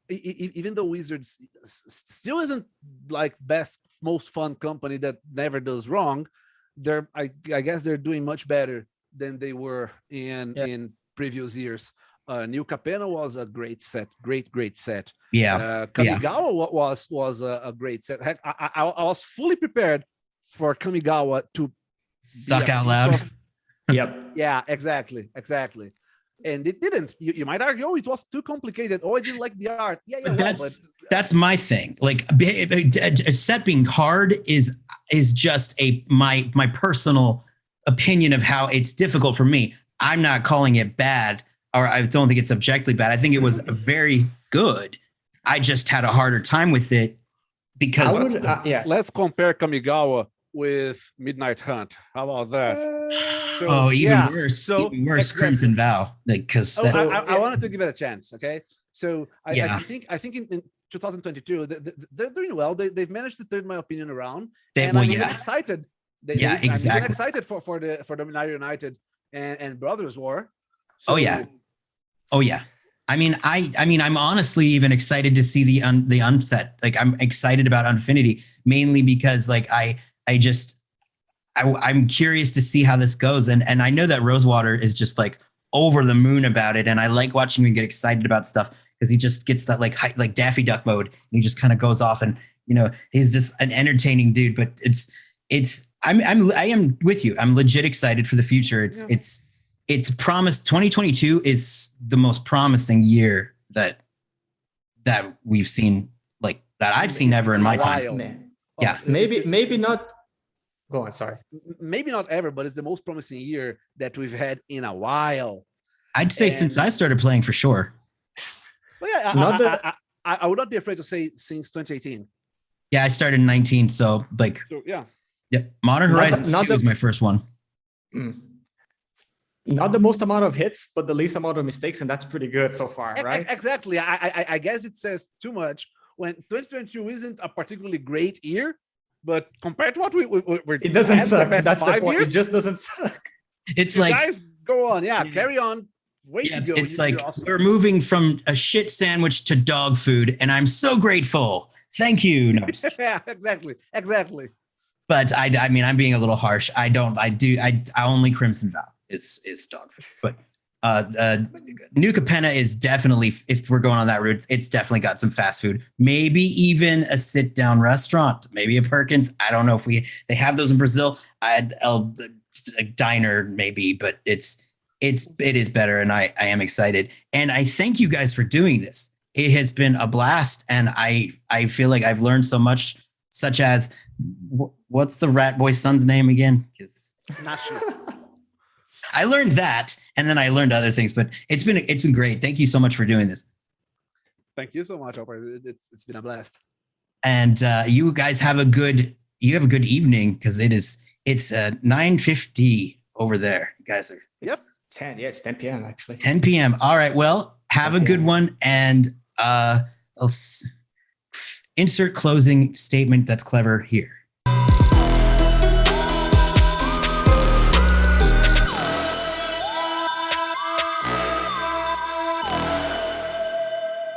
even though Wizards still isn't like most fun company that never does wrong, I guess they're doing much better than they were in previous years. New Capenna was a great set, great set. Kamigawa was a great set. Heck, I was fully prepared for Kamigawa to suck out loud. Yep. Yeah, exactly. and it didn't. You might argue, oh, it was too complicated. Oh, I didn't like the art. Yeah, But well, that's my thing. Like a set being hard is just my personal opinion of how it's difficult for me. I'm not calling it bad, or I don't think it's objectively bad. I think it was very good. I just had a harder time with it because Let's compare Kamigawa with Midnight Hunt. How about that? Even worse. Even worse, exactly. Crimson Vow. Because I wanted to give it a chance. Okay, so I think in 2022 they're doing well. They've managed to turn my opinion around. I'm even excited. Exactly. I'm even excited for the Dominaria United and Brothers War. So, Oh yeah. I mean, I'm honestly even excited to see the unset. Like, I'm excited about Unfinity mainly because, like, I'm curious to see how this goes, and I know that Rosewater is just like over the moon about it, and I like watching him get excited about stuff because he just gets that like Daffy Duck mode, and he just kind of goes off, and he's just an entertaining dude. But I am with you. I'm legit excited for the future. It's promised. 2022 is the most promising year that we've seen, like that I've seen ever in my time. Yeah, maybe not. Go on. Sorry. Maybe not ever, but it's the most promising year that we've had in a while. I'd say since I started playing, for sure. But yeah, I would not be afraid to say since 2018. Yeah, I started in 19, so yeah. Yep. Modern Horizons 2 was my first one. Not the most amount of hits, but the least amount of mistakes, and that's pretty good so far, right? Exactly. I guess it says too much when 2022 isn't a particularly great year, but compared to what we're it doesn't suck. That's the point. Years, it just doesn't suck. It's like, guys, go on. Yeah, carry on. Way to go. It's like awesome. We're moving from a shit sandwich to dog food, and I'm so grateful. Thank you. No, yeah, exactly. But I mean, I'm being a little harsh. I only Crimson Vow is dog food. But New Capenna is definitely, if we're going on that route, it's definitely got some fast food. Maybe even a sit down restaurant. Maybe a Perkins. I don't know if they have those in Brazil. A diner maybe, but it is better, and I am excited. And I thank you guys for doing this. It has been a blast, and I feel like I've learned so much, such as what's the rat boy son's name again? Not sure. I learned that, and then I learned other things, but it's been great. Thank you so much for doing this. Thank you so much, Oprah. It's been a blast. And you guys have a good evening, because it's 9:50 over there. You guys are. Yep. 10. Yeah, it's 10 p.m. actually. 10 p.m. All right. Well, have a good one, and I'll insert closing statement that's clever here.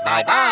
Bye-bye.